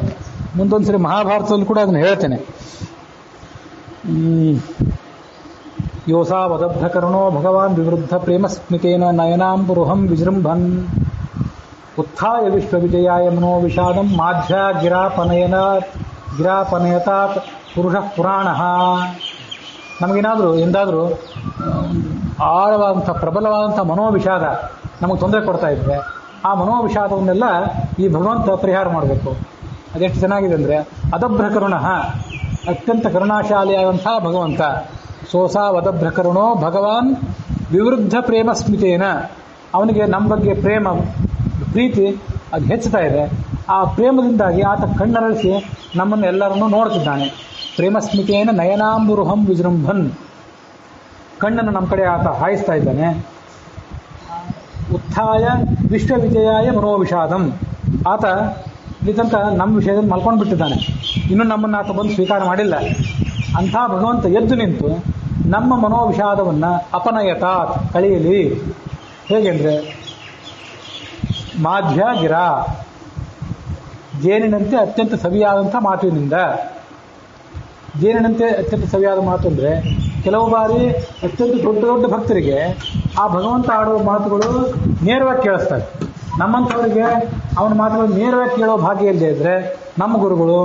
ಮುಂದೊಂದು ಸರಿ ಮಹಾಭಾರತದಲ್ಲಿ ಕೂಡ ಅದನ್ನು ಹೇಳ್ತೇನೆ. ಯೋಸಾ ವದಬ್ಧಕರ್ಣೋ ಭಗವಾನ್ ವಿವೃದ್ಧ ಪ್ರೇಮ ಸ್ಮಿತೇನ ನಯನಾಂಬುರುಹಂ ವಿಜೃಂಭನ್ ಉತ್ಥಾಯ ವಿಶ್ವವಿಜಯಾಯ ಮನೋ ವಿಷಾದಂ ಮಾಧ್ಯ ಗಿರಾಪನಯತಾತ್ ಪುರುಷ ಪುರಾಣ. ನಮಗೇನಾದರೂ ಎಂದಾದರೂ ಆಳವಾದಂಥ ಪ್ರಬಲವಾದಂಥ ಮನೋವಿಷಾದ ನಮಗೆ ತೊಂದರೆ ಕೊಡ್ತಾ ಇದ್ದರೆ, ಆ ಮನೋವಿಷಾದವನ್ನೆಲ್ಲ ಈ ಭಗವಂತ ಪರಿಹಾರ ಮಾಡಬೇಕು. ಅದೆಷ್ಟು ಚೆನ್ನಾಗಿದೆ ಅಂದರೆ, ಅದಭ್ರಕರುಣ, ಅತ್ಯಂತ ಕರುಣಾಶಾಲಿಯಾದಂಥ ಭಗವಂತ. ಸೋಸಾ ವದಭ್ರಕರುಣೋ ಭಗವಾನ್ ವಿವೃದ್ಧ ಪ್ರೇಮ ಸ್ಮಿತೇನ. ಅವನಿಗೆ ನಮ್ಮ ಬಗ್ಗೆ ಪ್ರೀತಿ ಅದು ಹೆಚ್ಚುತ್ತಾ ಇದೆ. ಆ ಪ್ರೇಮದಿಂದಾಗಿ ಆತ ಕಣ್ಣರಳಿಸಿ ನಮ್ಮನ್ನು ಎಲ್ಲರನ್ನೂ ನೋಡ್ತಿದ್ದಾನೆ. ಪ್ರೇಮ ಸ್ಮಿತೇನ ನಯನಾಂಬುರುಹಂ ವಿಜೃಂಭನ್. ಕಣ್ಣನ್ನು ನಮ್ಮ ಕಡೆ ಆತ ಹಾಯಿಸ್ತಾ ಇದ್ದಾನೆ. ಉತ್ಥಾಯ ವಿಶ್ವವಿಜಯಾಯ ಮನೋವಿಷಾದಂ. ಆತ ಇಲ್ಲಿ ತನಕ ನಮ್ಮ ವಿಷಯದಲ್ಲಿ ಮಲ್ಕೊಂಡು ಬಿಟ್ಟಿದ್ದಾನೆ, ಇನ್ನೂ ನಮ್ಮನ್ನು ಆತ ಬಂದು ಸ್ವೀಕಾರ ಮಾಡಿಲ್ಲ. ಅಂಥ ಭಗವಂತ ಎದ್ದು ನಿಂತು ನಮ್ಮ ಮನೋವಿಷಾದವನ್ನು ಅಪನಯತಾತ್, ಕಳೆಯಲಿ. ಹೇಗೆಂದರೆ ಮಾಧ್ಯ ಗಿರಾ, ಜೇನಿನಂತೆ ಅತ್ಯಂತ ಸವಿಯಾದಂಥ ಮಾತಿನಿಂದ. ಜೇನಿನಂತೆ ಅತ್ಯಂತ ಸವಿಯಾದ ಮಾತು ಅಂದರೆ, ಕೆಲವು ಬಾರಿ ಅತ್ಯಂತ ದೊಡ್ಡ ದೊಡ್ಡ ಭಕ್ತರಿಗೆ ಆ ಭಗವಂತ ಆಡುವ ಮಾತುಗಳು ನೇರವಾಗಿ ಕೇಳಿಸ್ತಾರೆ. ನಮ್ಮಂಥವರಿಗೆ ಅವನ ಮಾತುಗಳು ನೇರವಾಗಿ ಕೇಳೋ ಭಾಗ್ಯ ಇಲ್ಲದೆ ಇದ್ದರೆ, ನಮ್ಮ ಗುರುಗಳು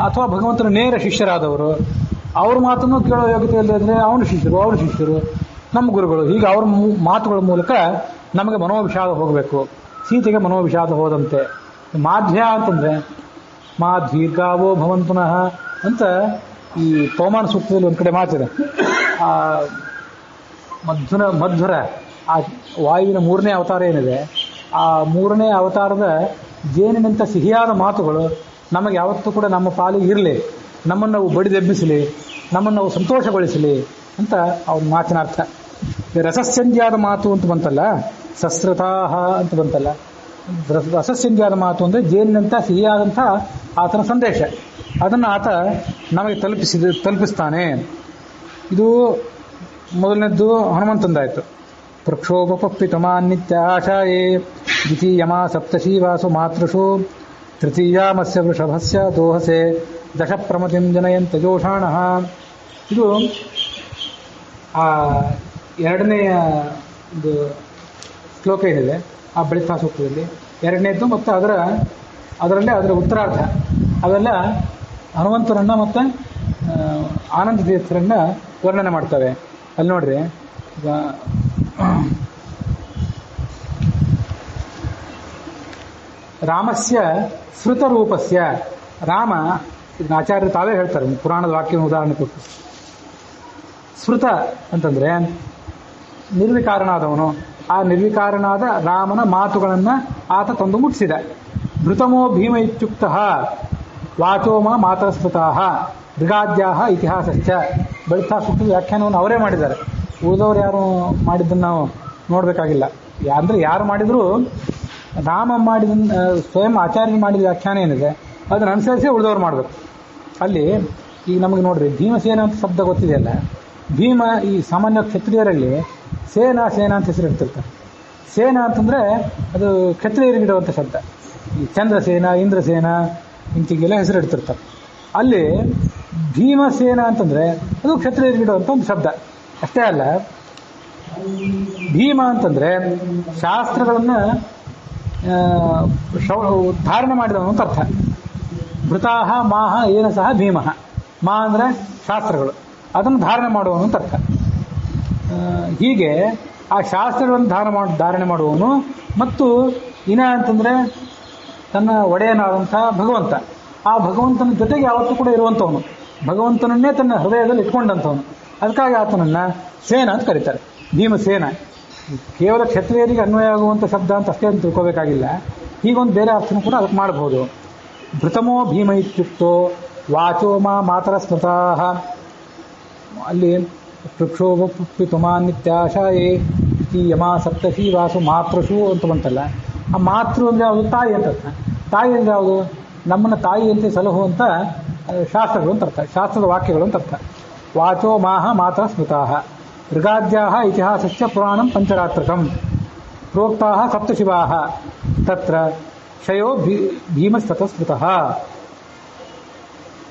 ಅಥವಾ ಭಗವಂತನ ನೇರ ಶಿಷ್ಯರಾದವರು ಅವ್ರ ಮಾತನ್ನು ಕೇಳೋ ಯೋಗ್ಯತೆ ಇಲ್ಲದೆ ಇದ್ದರೆ ಅವನ ಶಿಷ್ಯರು ನಮ್ಮ ಗುರುಗಳು. ಹೀಗೆ ಅವ್ರ ಮಾತುಗಳ ಮೂಲಕ ನಮಗೆ ಮನೋವಿಷಾದ ಹೋಗಬೇಕು. ಸೀತೆಗೆ ಮನೋವಿಷಾದ ಹೋದಂತೆ. ಮಾಧ್ಯ ಅಂತಂದರೆ ದೀರ್ಘಾವೋ ಭವಂತುನಃ ಅಂತ ಈ ಪವಮಾನ ಸೂಕ್ತದಲ್ಲಿ ಒಂದು ಕಡೆ ಮಾತಿದೆ. ಆ ಮಧ್ವರ ಆ ವಾಯುವಿನ 3ನೇ ಅವತಾರ ಏನಿದೆ, ಆ 3ನೇ ಅವತಾರದ ಜೇನಿನಂಥ ಸಿಹಿಯಾದ ಮಾತುಗಳು ನಮಗೆ ಯಾವತ್ತೂ ಕೂಡ ನಮ್ಮ ಪಾಲಿಗೆ ಇರಲಿ, ನಮ್ಮನ್ನು ನಾವು ಬಡಿದೆಬ್ಬಿಸಲಿ, ನಮ್ಮನ್ನು ನಾವು ಸಂತೋಷಗೊಳಿಸಲಿ ಅಂತ ಅವ್ರ ಮಾತಿನ ಅರ್ಥ. ರಸಸ್ಯಂದ್ಯಾದ ಮಾತು ಅಂತ ಬಂತಲ್ಲ, ಶಸ್ತ್ರತಾಹ ಅಂತ ಬಂತಲ್ಲ. ರಸಸ್ಯಂದ್ಯಾದ ಮಾತು ಅಂದರೆ ಜೇನಿನಂಥ ಸಿಹಿಯಾದಂಥ ಆತನ ಸಂದೇಶ. ಅದನ್ನು ಆತ ನಮಗೆ ತಲುಪಿಸ್ತಾನೆ. ಇದು ಮೊದಲನೇದ್ದು ಹನುಮಂತಂದಾಯಿತು. ಪ್ರಕ್ಷೋಭಪಿತಮಾನ್ನಿತ್ಯ ಆಶಾಯೇ ದ್ವಿತೀಯಮಾ ಸಪ್ತಶೀವಾಸು ಮಾತೃಷು ತೃತೀಯಾಮಸ್ಯ ವೃಷಭಸ್ಯ ದೋಹಸೆ ದಶ ಪ್ರಮತಿಂ ಜನಯಂತ ಜೋಷಾಣಃ. ಇದು ಆ 2ನೇಯ ಒಂದು ಶ್ಲೋಕ ಏನಿದೆ ಆ ಬಳಿತಾ ಸೂಕ್ತದಲ್ಲಿ, 2ನೇದ್ದು ಮತ್ತು ಅದರಲ್ಲೇ ಅದರ ಉತ್ತರಾರ್ಧ ಅವೆಲ್ಲ ಹನುಮಂತರನ್ನು ಮತ್ತು ಆನಂದ ತೀರ್ಥರನ್ನು ವರ್ಣನೆ ಮಾಡ್ತವೆ. ಅಲ್ಲಿ ನೋಡ್ರಿ, ಈಗ ರಾಮಸ್ಯ ಸ್ಮೃತರೂಪಸ್ಯ. ರಾಮ, ಇದನ್ನ ಆಚಾರ್ಯರು ತಾವೇ ಹೇಳ್ತಾರೆ, ಪುರಾಣದ ವಾಕ್ಯವನ್ನು ಉದಾಹರಣೆ ಕೊಟ್ಟು. ಸ್ಮೃತ ಅಂತಂದರೆ ನಿರ್ವಿಕಾರನಾದವನು. ಆ ನಿರ್ವಿಕಾರನಾದ ರಾಮನ ಮಾತುಗಳನ್ನು ಆತ ತಂದು ಮುಟ್ಟಿಸಿದ. ಭೃತಮೋ ಭೀಮ ಇತ್ಯುಕ್ತ ವಾಚೋಮ ಮಾತರಸ್ಮೃತಾಹ ಮೃಗಾದ್ಯಾಹ ಇತಿಹಾಸಶ್ಚ. ಬಳಿತಾ ಸೂಕ್ತದ ವ್ಯಾಖ್ಯಾನವನ್ನು ಅವರೇ ಮಾಡಿದ್ದಾರೆ. ಉಳಿದವರು ಯಾರು ಮಾಡಿದ್ದನ್ನು ನಾವು ನೋಡಬೇಕಾಗಿಲ್ಲ. ಅಂದರೆ ಯಾರು ಮಾಡಿದರೂ ರಾಮ ಮಾಡಿದ ಸ್ವಯಂ ಆಚಾರ್ಯ ಮಾಡಿದ ವ್ಯಾಖ್ಯಾನ ಏನಿದೆ ಅದನ್ನು ಅನುಸರಿಸಿ ಉಳಿದವ್ರು ಮಾಡಬೇಕು. ಅಲ್ಲಿ ಈಗ ನಮಗೆ ನೋಡ್ರಿ ಭೀಮಸೇನ ಅಂತ ಶಬ್ದ ಗೊತ್ತಿದೆಯಲ್ಲ, ಭೀಮ ಈ ಸಾಮಾನ್ಯ ಕ್ಷತ್ರಿಯರಲ್ಲಿ ಸೇನಾ ಅಂತ ಹೆಸರು ಇಡ್ತಿರ್ತಾರೆ. ಸೇನಾ ಅಂತಂದರೆ ಅದು ಕ್ಷತ್ರಿಯರಿಗಿಡುವಂಥ ಶಬ್ದ. ಈ ಚಂದ್ರಸೇನ, ಇಂದ್ರಸೇನ ಇಂತಿಗೆಲ್ಲ ಹೆಸರು ಇಡ್ತಿರ್ತಾರೆ. ಅಲ್ಲಿ ಭೀಮಸೇನ ಅಂತಂದರೆ ಅದು ಕ್ಷತ್ರಿಯರಿಗಿಡುವಂಥ ಒಂದು ಶಬ್ದ ಅಷ್ಟೇ ಅಲ್ಲ. ಭೀಮ ಅಂತಂದರೆ ಶಾಸ್ತ್ರಗಳನ್ನು ಧಾರಣೆ ಮಾಡಿದವನು ಅಂತ ಅರ್ಥ. ಭೃತಾಹ ಮಾಹ ಏನ ಸಹ ಭೀಮಃ. ಮಾ ಅಂದರೆ ಶಾಸ್ತ್ರಗಳು, ಅದನ್ನು ಧಾರಣೆ ಮಾಡುವವನು ಅಂತ ಅರ್ಥ. ಹೀಗೆ ಆ ಶಾಸ್ತ್ರಗಳನ್ನು ಧಾರಣೆ ಮಾಡುವವನು ಮತ್ತು ಇನ ಅಂತಂದರೆ ತನ್ನ ಒಡೆಯನಾದಂಥ ಭಗವಂತ. ಆ ಭಗವಂತನ ಜೊತೆಗೆ ಯಾವತ್ತೂ ಕೂಡ ಇರುವಂಥವನು, ಭಗವಂತನನ್ನೇ ತನ್ನ ಹೃದಯದಲ್ಲಿ ಇಟ್ಕೊಂಡಂಥವನು. ಅದಕ್ಕಾಗಿ ಆತನನ್ನು ಸೇನ ಅಂತ ಕರೀತಾರೆ, ಭೀಮಸೇನ. ಕೇವಲ ಕ್ಷತ್ರಿಯರಿಗೆ ಅನ್ವಯ ಆಗುವಂಥ ಶಬ್ದ ಅಂತ ಅಷ್ಟೇ ಅಂತ ತಿಳ್ಕೋಬೇಕಾಗಿಲ್ಲ. ಹೀಗೊಂದು ಬೇರೆ ಅರ್ಥನೂ ಕೂಡ ಅದಕ್ಕೆ ಮಾಡಬಹುದು. ಭೃತಮೋ ಭೀಮ ಇತ್ಯುಕ್ತೋ ವಾಚೋ ಮಾತರ ಸ್ಮೃತಾಃ. ಅಲ್ಲಿ ಪೃಕ್ಷೋಭಿತುಮಾನ್ನಿತ್ಯಾಶಾಯೇ ಯಮಾ ಸಪ್ತಶಿ ವಾಸು ಮಾತೃಷು ಅಂತ ಬಂತಲ್ಲ, ಆ ಮಾತೃ ಅಂದರೆ ಯಾವುದು? ತಾಯಿ ಅಂತ ಅರ್ಥ. ತಾಯಿ ಅಂದರೆ ಯಾವುದು? ನಮ್ಮನ್ನು ತಾಯಿಯಂತೆ ಸಲಹುವಂಥ ಶಾಸ್ತ್ರಗಳು ಅಂತ ಅರ್ಥ, ಶಾಸ್ತ್ರದ ವಾಕ್ಯಗಳು ಅಂತ ಅರ್ಥ. ವಾಚೋ ಮಾಹ ಮಾತರ ಸ್ಮೃತಾಃ ಋಗಾದ್ಯಾಃ ಇತಿಹಾಸಶ್ಚ ಪುರಾಣಂ ಪಂಚರಾತ್ರಕಂ ಪ್ರೋಕ್ತಾಃ ಸಪ್ತಶಿವಾಃ ತತ್ರ ಕ್ಷಯೋ ಭೀಮಸ್ತತಃ ಸ್ಮೃತಃ.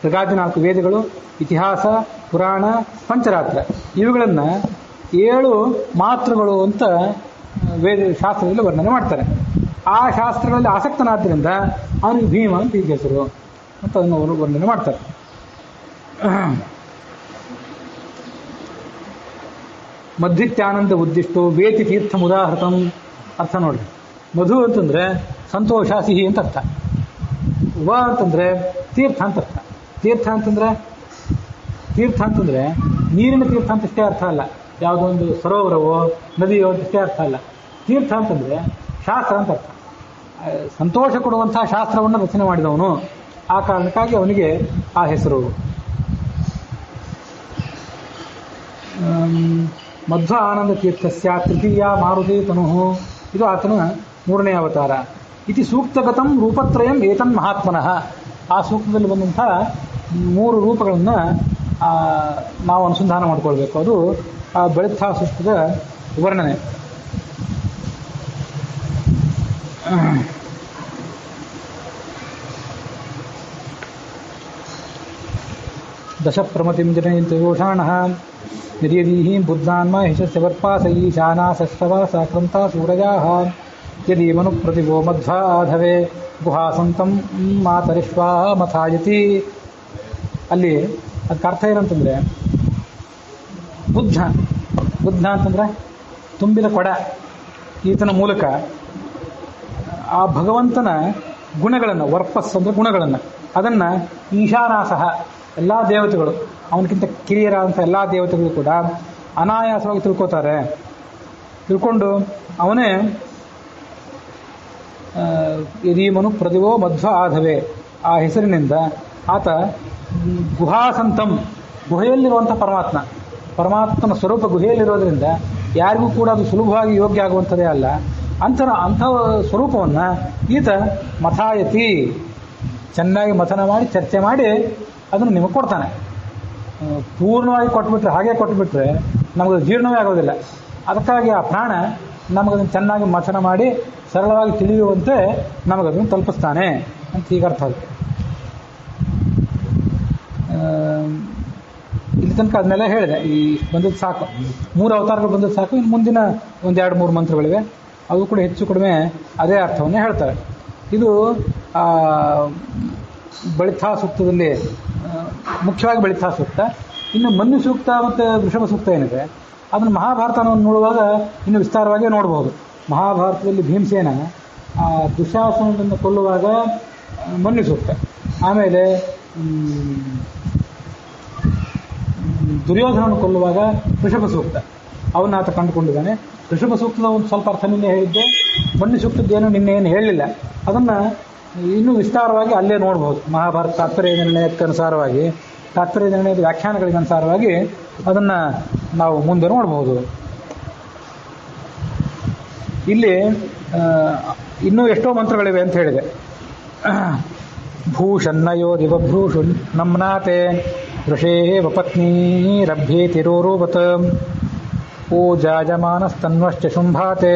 ಋಗಾದಿ 4 ವೇದಗಳು, ಇತಿಹಾಸ, ಪುರಾಣ, ಪಂಚರಾತ್ರ ಇವುಗಳನ್ನು 7 ಮಾತೃಗಳು ಅಂತ ಶಾಸ್ತ್ರದಲ್ಲಿ ವರ್ಣನೆ ಮಾಡ್ತಾರೆ. ಆ ಶಾಸ್ತ್ರಗಳಲ್ಲಿ ಆಸಕ್ತನಾದ್ದರಿಂದ ಅವನಿಗೆ ಭೀಮ ಅಂತ ಈಗ ಹೆಸರು ಅಂತ ಅದನ್ನು ಅವರು ವರ್ಣನೆ ಮಾಡ್ತಾರೆ. ಮಧ್ವಿತ್ಯಾನಂದ ಉದ್ದಿಷ್ಟೋ ವೇತಿ ತೀರ್ಥ ಮುದಾಹೃತಂ. ಅರ್ಥ ನೋಡ್ರಿ, ಮಧು ಅಂತಂದರೆ ಸಂತೋಷ, ಸಿಹಿ ಅಂತ ಅರ್ಥ. ವ ಅಂತಂದರೆ ತೀರ್ಥ ಅಂತ ಅರ್ಥ. ತೀರ್ಥ ಅಂತಂದರೆ ನೀರಿನ ತೀರ್ಥ ಅಂತ ಇಷ್ಟೇ ಅರ್ಥ ಅಲ್ಲ, ಯಾವುದೋ ಒಂದು ಸರೋವರವೋ ನದಿಯೋ ಅಂತ ಇಷ್ಟೇ ಅರ್ಥ ಅಲ್ಲ. ತೀರ್ಥ ಅಂತಂದರೆ ಶಾಸ್ತ್ರ ಅಂತ ಅರ್ಥ. ಸಂತೋಷ ಕೊಡುವಂತಹ ಶಾಸ್ತ್ರವನ್ನು ರಚನೆ ಮಾಡಿದವನು, ಆ ಕಾರಣಕ್ಕಾಗಿ ಅವನಿಗೆ ಆ ಹೆಸರು. ಮಧ್ವ ಆನಂದ ತೀರ್ಥಸ್ಯ ತೃತೀಯ ಮಾರುತಿ ತನು. ಇದು ಆತನ 3ನೇ ಅವತಾರ. ಇತಿ ಸೂಕ್ತಗತಂ ರೂಪತ್ರಯಂ ಏತನ್ ಮಹಾತ್ಮನಃ. ಆ ಸೂಕ್ತದಲ್ಲಿ ಬಂದಂಥ 3 ರೂಪಗಳನ್ನು ನಾವು ಅನುಸಂಧಾನ ಮಾಡಿಕೊಳ್ಬೇಕು. ಅದು ಆ ಬಳಿತ್ಥಾ ಸೂಕ್ತದ ವರ್ಣನೆ. ದಶ ಪ್ರಮತಿಂ ಜನಯಂತ ಯೋಷಾಣಃ ನಿರ್ಯದೀಹೀಂ ಬುದ್ಧಾನ್ಮ ಹಿಷಸ್ಯ ವರ್ಪಾಸೈ ಶಾನಾ ಸಷ್ಟವ ಸಾಕ್ರಂತ ಸೂರಜಾಃ ಯದಿ ಮನು ಪ್ರತಿಭೋ ಮಧ್ವಾಧವೆ ಗುಹಾಸಂತಂ ಮಾತರಿಶ್ವಾ ಮಥಾಯತಿ. ಅಲ್ಲಿ ಅದಕ್ಕೆ ಅರ್ಥ ಏನಂತಂದರೆ, ಬುದ್ಧ ಅಂತಂದರೆ ತುಂಬಿದ ಕೊಡ. ಈತನ ಮೂಲಕ ಆ ಭಗವಂತನ ಗುಣಗಳನ್ನು, ವರ್ಪಸ್ ಅಂದರೆ ಗುಣಗಳನ್ನು, ಅದನ್ನು ಈಶಾನಾಸಹ ಎಲ್ಲ ದೇವತೆಗಳು, ಅವನಕ್ಕಿಂತ ಕಿರಿಯರಾದಂಥ ಎಲ್ಲ ದೇವತೆಗಳು ಕೂಡ ಅನಾಯಾಸವಾಗಿ ತಿಳ್ಕೊಂಡು ಅವನೇ ಯದೀಮನು ಪ್ರತಿಭೋ ಮಧ್ವ ಆಧವೆ ಆ ಹೆಸರಿನಿಂದ ಆತ ಗುಹಾಸಂತಂ, ಗುಹೆಯಲ್ಲಿರುವಂಥ ಪರಮಾತ್ಮನ ಸ್ವರೂಪ ಗುಹೆಯಲ್ಲಿರೋದ್ರಿಂದ ಯಾರಿಗೂ ಕೂಡ ಅದು ಸುಲಭವಾಗಿ ಯೋಗ್ಯ ಆಗುವಂಥದ್ದೇ ಅಲ್ಲ. ಅಂಥ ಸ್ವರೂಪವನ್ನು ಈತ ಮಥಾಯತಿ, ಚೆನ್ನಾಗಿ ಮಥನ ಮಾಡಿ ಚರ್ಚೆ ಮಾಡಿ ಅದನ್ನು ನಿಮಗೆ ಕೊಡ್ತಾನೆ. ಪೂರ್ಣವಾಗಿ ಹಾಗೆ ಕೊಟ್ಬಿಟ್ರೆ ನಮಗೆ ಜೀರ್ಣವೇ ಆಗೋದಿಲ್ಲ. ಅದಕ್ಕಾಗಿ ಆ ಪ್ರಾಣ ನಮಗದನ್ನು ಚೆನ್ನಾಗಿ ಮಥನ ಮಾಡಿ ಸರಳವಾಗಿ ತಿಳಿಯುವಂತೆ ನಮಗದನ್ನು ತಲುಪಿಸ್ತಾನೆ ಅಂತ ಈಗ ಅರ್ಥ ಆಗುತ್ತೆ. ಇಲ್ಲಿ ತನಕ ಅದನ್ನೆಲ್ಲ ಹೇಳಿದೆ. ಈ ಬಂದದ್ದು ಸಾಕು, 3 ಅವತಾರಗಳು ಬಂದದ್ದು ಸಾಕು. ಇನ್ನು ಮುಂದಿನ 1-2-3 ಮಂತ್ರಗಳಿವೆ, ಅವು ಕೂಡ ಹೆಚ್ಚು ಕಡಿಮೆ ಅದೇ ಅರ್ಥವನ್ನೇ ಹೇಳ್ತಾರೆ. ಇದು ಬಳಿತ್ಥಾ ಸೂಕ್ತದಲ್ಲಿ ಮುಖ್ಯವಾಗಿ ಬಳಿತ್ಥಾ ಸೂಕ್ತ. ಇನ್ನು ಮನ್ಯು ಸೂಕ್ತ ಮತ್ತು ವೃಷಭ ಸೂಕ್ತ ಏನಿದೆ ಅದನ್ನು ಮಹಾಭಾರತವನ್ನು ನೋಡುವಾಗ ಇನ್ನು ವಿಸ್ತಾರವಾಗಿ ನೋಡಬಹುದು. ಮಹಾಭಾರತದಲ್ಲಿ ಭೀಮಸೇನ ದುಶಾಸನವನ್ನು ಕೊಲ್ಲುವಾಗ ಮನ್ಯು ಸೂಕ್ತ, ಆಮೇಲೆ ದುರ್ಯೋಧನವನ್ನು ಕೊಲ್ಲುವಾಗ ವೃಷಭ ಸೂಕ್ತ, ಅವನ್ನ ಆತ ಕಂಡುಕೊಂಡಿದ್ದಾನೆ. ವೃಷಭ ಸೂಕ್ತದ ಒಂದು ಸ್ವಲ್ಪ ಅರ್ಥ ನಿನ್ನೆ ಹೇಳಿದ್ದೆ, ಮನ್ಯು ಸೂಕ್ತದ್ದೇನು ನಿನ್ನೆ ಏನು ಹೇಳಲಿಲ್ಲ. ಅದನ್ನು ಇನ್ನೂ ವಿಸ್ತಾರವಾಗಿ ಅಲ್ಲೇ ನೋಡ್ಬೋದು. ಮಹಾಭಾರತ ತಾತ್ಪರ್ಯ ನಿರ್ಣಯಕ್ಕನುಸಾರವಾಗಿ, ತಾತ್ಪರ್ಯ ನಿರ್ಣಯದ ವ್ಯಾಖ್ಯಾನಗಳಿಗನುಸಾರವಾಗಿ ಅದನ್ನು ನಾವು ಮುಂದೆ ನೋಡ್ಬೋದು. ಇಲ್ಲಿ ಇನ್ನೂ ಎಷ್ಟೋ ಮಂತ್ರಗಳಿವೆ ಅಂತ ಹೇಳಿದೆ. ಭೂಷನ್ನಯೋ ದಿವಭ್ರೂಷು ನಮ್ನಾತೆ ಋಷೇವ ಪತ್ನಿ ರಭ್ಯೇತಿರೋರೋವತ್ ಓ ಜಾಜಮಾನಸ್ತನ್ವಶ್ಚ ಶುಂಭಾತೆ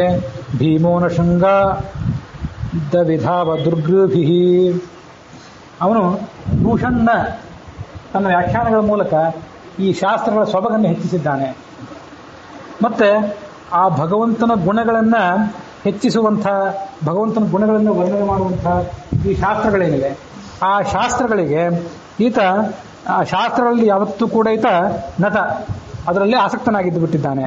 ಭೀಮೋ ನ ಶೃಂಗ ದ ವಿಧಾವ ದುರ್ಗೃಭಿ. ಅವನು ಭೂಷಣ್ಣ ತನ್ನ ವ್ಯಾಖ್ಯಾನಗಳ ಮೂಲಕ ಈ ಶಾಸ್ತ್ರಗಳ ಸೊಬಗನ್ನು ಹೆಚ್ಚಿಸಿದ್ದಾನೆ. ಮತ್ತೆ ಆ ಭಗವಂತನ ಗುಣಗಳನ್ನು ಹೆಚ್ಚಿಸುವಂಥ, ಭಗವಂತನ ಗುಣಗಳನ್ನು ವರ್ಣನೆ ಮಾಡುವಂಥ ಈ ಶಾಸ್ತ್ರಗಳೇನಿವೆ, ಆ ಶಾಸ್ತ್ರಗಳಿಗೆ ಈತ, ಆ ಶಾಸ್ತ್ರಗಳಲ್ಲಿ ಯಾವತ್ತೂ ಕೂಡ ಈತ ನಟ, ಅದರಲ್ಲಿ ಆಸಕ್ತನಾಗಿದ್ದು ಬಿಟ್ಟಿದ್ದಾನೆ.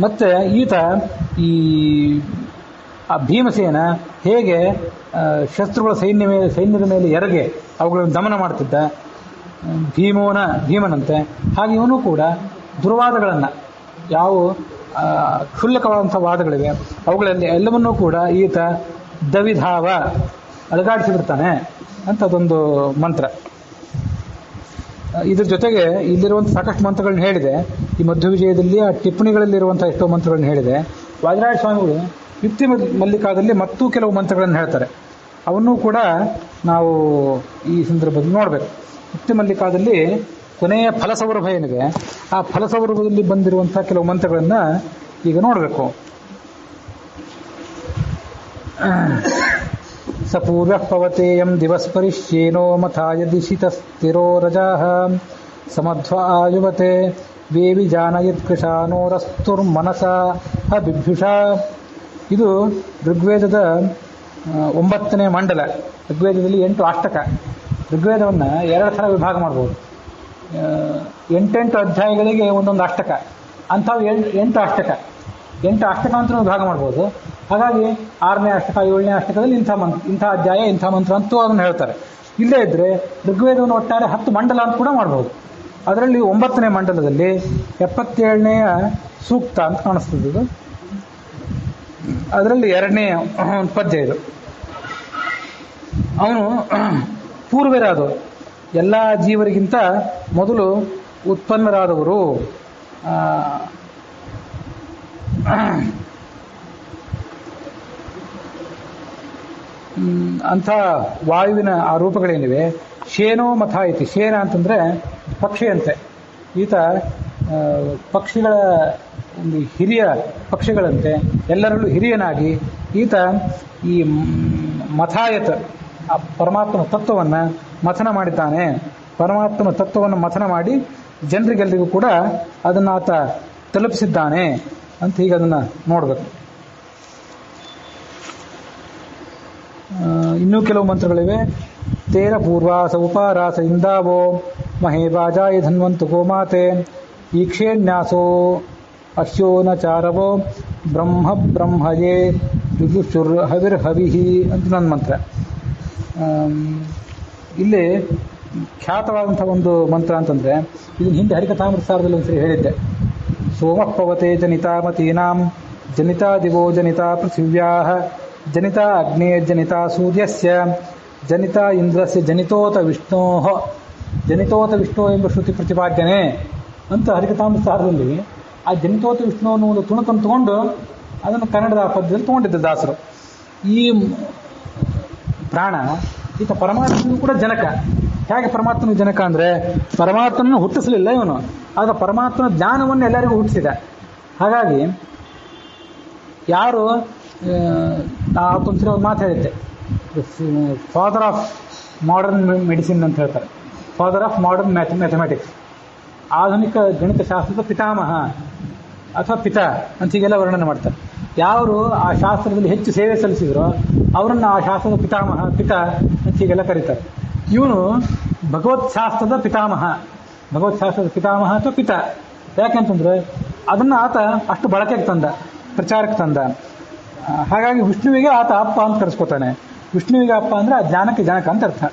ಮತ್ತೆ ಈತ ಈ ಆ ಭೀಮಸೇನ ಹೇಗೆ ಶಸ್ತ್ರಗಳ ಸೈನ್ಯದ ಮೇಲೆ ಎರಗೆ ಅವುಗಳನ್ನು ದಮನ ಮಾಡ್ತಿದ್ದ, ಭೀಮನಂತೆ, ಹಾಗೆ ಇವನು ಕೂಡ ದುರ್ವಾದಗಳನ್ನು, ಯಾವ ಕ್ಷುಲ್ಲಕವಾದಂಥ ವಾದಗಳಿವೆ ಅವುಗಳಲ್ಲಿ ಎಲ್ಲವನ್ನೂ ಕೂಡ ಈತ ದವಿಧಾವ ಅಲುಗಾಡಿಸಿಬಿಡ್ತಾನೆ ಅಂತದೊಂದು ಮಂತ್ರ. ಇದ್ರ ಜೊತೆಗೆ ಇಲ್ಲಿರುವಂಥ ಸಾಕಷ್ಟು ಮಂತ್ರಗಳನ್ನ ಹೇಳಿದೆ. ಈ ಮಧ್ವ ವಿಜಯದಲ್ಲಿ ಆ ಟಿಪ್ಪಣಿಗಳಲ್ಲಿರುವಂಥ ಎಷ್ಟೋ ಮಂತ್ರಗಳನ್ನ ಹೇಳಿದೆ. ವಾದಿರಾಜ ಸ್ವಾಮಿಗಳು ಯುಕ್ತಿ ಮಲ್ಲಿಕಾದಲ್ಲಿ ಮತ್ತೂ ಕೆಲವು ಮಂತ್ರಗಳನ್ನು ಹೇಳ್ತಾರೆ. ಅವನ್ನೂ ಕೂಡ ನಾವು ಈ ಸಂದರ್ಭದಲ್ಲಿ ನೋಡಬೇಕು. ಯುಕ್ತಿ ಮಲ್ಲಿಕಾದಲ್ಲಿ ಕೊನೆಯ ಫಲಸೌರಭ ಏನಿದೆ, ಆ ಫಲಸೌರಭದಲ್ಲಿ ಬಂದಿರುವಂಥ ಕೆಲವು ಮಂತ್ರಗಳನ್ನು ಈಗ ನೋಡಬೇಕು. ಸಪೂರ್ವ ಪವತೇಯಂ ದಿವಸ್ಪರಿಶ್ಯೇನೋ ಮಥಾಯ ದಿಶಿತ ಸ್ಥಿರೋ ರಜಾಃ ಸಮಧ್ವ ಆಯುವತೆ ವೇವಿ ಜಾನಯತ್ ಕೃಶಾನೋರಸ್ತುರ್ಮನಸ ಬಿಭ್ಯುಷ. ಇದು ಋಗ್ವೇದದ 9ನೇ ಮಂಡಲ. ಋಗ್ವೇದದಲ್ಲಿ 8 ಅಷ್ಟಕ. ಋಗ್ವೇದವನ್ನು 2 ಥರ ವಿಭಾಗ ಮಾಡ್ಬೋದು. 8 ಅಧ್ಯಾಯಗಳಿಗೆ ಒಂದೊಂದು ಅಷ್ಟಕ, ಅಂಥವು 8 ಅಷ್ಟಕ. 8 ಅಷ್ಟಕ ಅಂತ ವಿಭಾಗ ಮಾಡ್ಬೋದು. ಹಾಗಾಗಿ 6ನೇ ಅಷ್ಟಕ, 7ನೇ ಅಷ್ಟಕದಲ್ಲಿ ಇಂಥ ಅಧ್ಯಾಯ, ಇಂಥ ಮಂತ್ರ ಅಂತೂ ಅದನ್ನು ಹೇಳ್ತಾರೆ. ಇಲ್ಲೇ ಇದ್ದರೆ ಋಗ್ವೇದವನ್ನು ಒಟ್ಟಾರೆ 10 ಮಂಡಲ ಅಂತ ಕೂಡ ಮಾಡ್ಬೋದು. ಅದರಲ್ಲಿ 9ನೇ ಮಂಡಲದಲ್ಲಿ 77ನೇಯ ಸೂಕ್ತ ಅಂತ ಕಾಣಿಸ್ತದೆ. ಇದು ಅದರಲ್ಲಿ 2ನೇ ಪದ್ಯ. ಇದು ಅವನು ಪೂರ್ವರಾದವರು, ಎಲ್ಲ ಜೀವರಿಗಿಂತ ಮೊದಲು ಉತ್ಪನ್ನರಾದವರು. ಅಂಥ ವಾಯುವಿನ ಆ ರೂಪಗಳೇನಿವೆ. ಶೇನೋ ಮಥ ಐತಿ. ಶೇನ ಅಂತಂದರೆ ಪಕ್ಷಿಯಂತೆ. ಈತ ಪಕ್ಷಿಗಳ ಒಂದು ಹಿರಿಯ ಪಕ್ಷಿಗಳಂತೆ ಎಲ್ಲರಲ್ಲೂ ಹಿರಿಯನಾಗಿ ಈತ ಈ ಮಥಾಯತ್, ಆ ಪರಮಾತ್ಮನ ತತ್ವವನ್ನು ಮಥನ ಮಾಡಿದ್ದಾನೆ. ಪರಮಾತ್ಮನ ತತ್ವವನ್ನು ಮಥನ ಮಾಡಿ ಜನರಿಗೆಲ್ಲರಿಗೂ ಕೂಡ ಅದನ್ನು ಆತ ತಲುಪಿಸಿದ್ದಾನೆ ಅಂತ ಹೀಗೆ ಅದನ್ನು ನೋಡಬೇಕು. ಇನ್ನೂ ಕೆಲವು ಮಂತ್ರಗಳಿವೆ. ತೇರ ಪೂರ್ವಾಸ ಉಪಾರಾಸ ಇಂದಾವೋ ಮಹೇ ಬಾಜಾಯ ಧನ್ವಂತು ಗೋಮಾತೆ ಈಕ್ಷೇನ್ಯಾಸೋ ಅಶ್ಯೋನಚಾರವೋ ಬ್ರಹ್ಮ ಬ್ರಹ್ಮಯೇ ಯುಜುಷುರ್ ಹವಿರ್ಹವಿಹಿ ಅಂತ ನನ್ನ ಮಂತ್ರ. ಇಲ್ಲಿ ಖ್ಯಾತವಾದಂಥ ಒಂದು ಮಂತ್ರ ಅಂತಂದರೆ, ಇದನ್ನು ಹಿಂದೆ ಹರಿಕಥಾಮೃತಸಾರದಲ್ಲಿ ಒಂದ್ಸರಿ ಹೇಳಿದ್ದೆ. ಸೋಮಪ್ಪವತೆ ಜನಿತಾ ಮತೀನಾಂ ಜನಿತಾ ದಿವೋ ಜನಿತಾ ಪೃಥಿವ್ಯಾಃ ಜನಿತಾ ಅಗ್ನೇರ್ಜನಿತಾ ಸೂರ್ಯಸ್ಯ ಜನಿತಾ ಇಂದ್ರಸ್ಯ ಜನಿತೋತ ವಿಷ್ಣೋಃ. ಜನಿತೋತ ವಿಷ್ಣು ಎಂಬ ಶ್ರುತಿ ಪ್ರತಿಪಾದ್ಯನೆ ಅಂತ ಹರಿಕಥಾಮೃತಸಾರದಲ್ಲಿ ಆ ಜನಿತೋತ ವಿಷ್ಣು ಅನ್ನೋ ಒಂದು ತುಣುಕನ್ನು ತಗೊಂಡು ಅದನ್ನು ಕನ್ನಡದ ಪದ್ಯದಲ್ಲಿ ತೊಗೊಂಡಿದ್ದ ದಾಸರು. ಈ ಪ್ರಾಣ ಈತ ಪರಮಾತ್ಮನಿಗೂ ಕೂಡ ಜನಕ. ಹೇಗೆ ಪರಮಾತ್ಮನಿಗೆ ಜನಕ ಅಂದರೆ, ಪರಮಾತ್ಮನನ್ನು ಹುಟ್ಟಿಸಲಿಲ್ಲ ಇವನು, ಆಗ ಪರಮಾತ್ಮನ ಜ್ಞಾನವನ್ನು ಎಲ್ಲರಿಗೂ ಹುಟ್ಟಿಸಿದ. ಹಾಗಾಗಿ ಯಾರು ಒಂದು ಮಾತು ಹೇಳಿದ್ದೆ, ಫಾದರ್ ಆಫ್ ಮಾಡರ್ನ್ ಮೆಡಿಸಿನ್ ಅಂತ ಹೇಳ್ತಾರೆ. ಫಾದರ್ ಆಫ್ ಮಾಡರ್ನ್ ಮ್ಯಾಥಮೆಟಿಕ್ಸ್, ಆಧುನಿಕ ಗಣಿತಶಾಸ್ತ್ರದ ಪಿತಾಮಹ ಅಥವಾ ಪಿತಾ ಅಂತ ಹೀಗೆಲ್ಲ ವರ್ಣನೆ ಮಾಡ್ತಾರೆ. ಯಾರು ಆ ಶಾಸ್ತ್ರದಲ್ಲಿ ಹೆಚ್ಚು ಸೇವೆ ಸಲ್ಲಿಸಿದ್ರೋ ಅವರನ್ನು ಆ ಶಾಸ್ತ್ರದ ಪಿತಾಮಹ, ಪಿತಾ ಅಂತ ಹೀಗೆಲ್ಲ ಕರೀತಾರೆ. ಇವನು ಭಗವತ್ಶಾಸ್ತ್ರದ ಪಿತಾಮಹ, ಭಗವತ್ಶಾಸ್ತ್ರದ ಪಿತಾಮಹ ಅಥವಾ ಪಿತಾ. ಯಾಕೆಂತಂದ್ರೆ ಅದನ್ನು ಆತ ಅಷ್ಟು ಬಳಕೆಗೆ ತಂದ, ಪ್ರಚಾರಕ್ಕೆ ತಂದ. ಹಾಗಾಗಿ ವಿಷ್ಣುವಿಗೆ ಆತ ಅಪ್ಪ ಅಂತ ಕರೆಸ್ಕೊತಾನೆ. ವಿಷ್ಣುವಿಗೆ ಅಪ್ಪ ಅಂದರೆ ಆ ಜ್ಞಾನಕ್ಕೆ ಜನಕ ಅಂತ ಅರ್ಥ.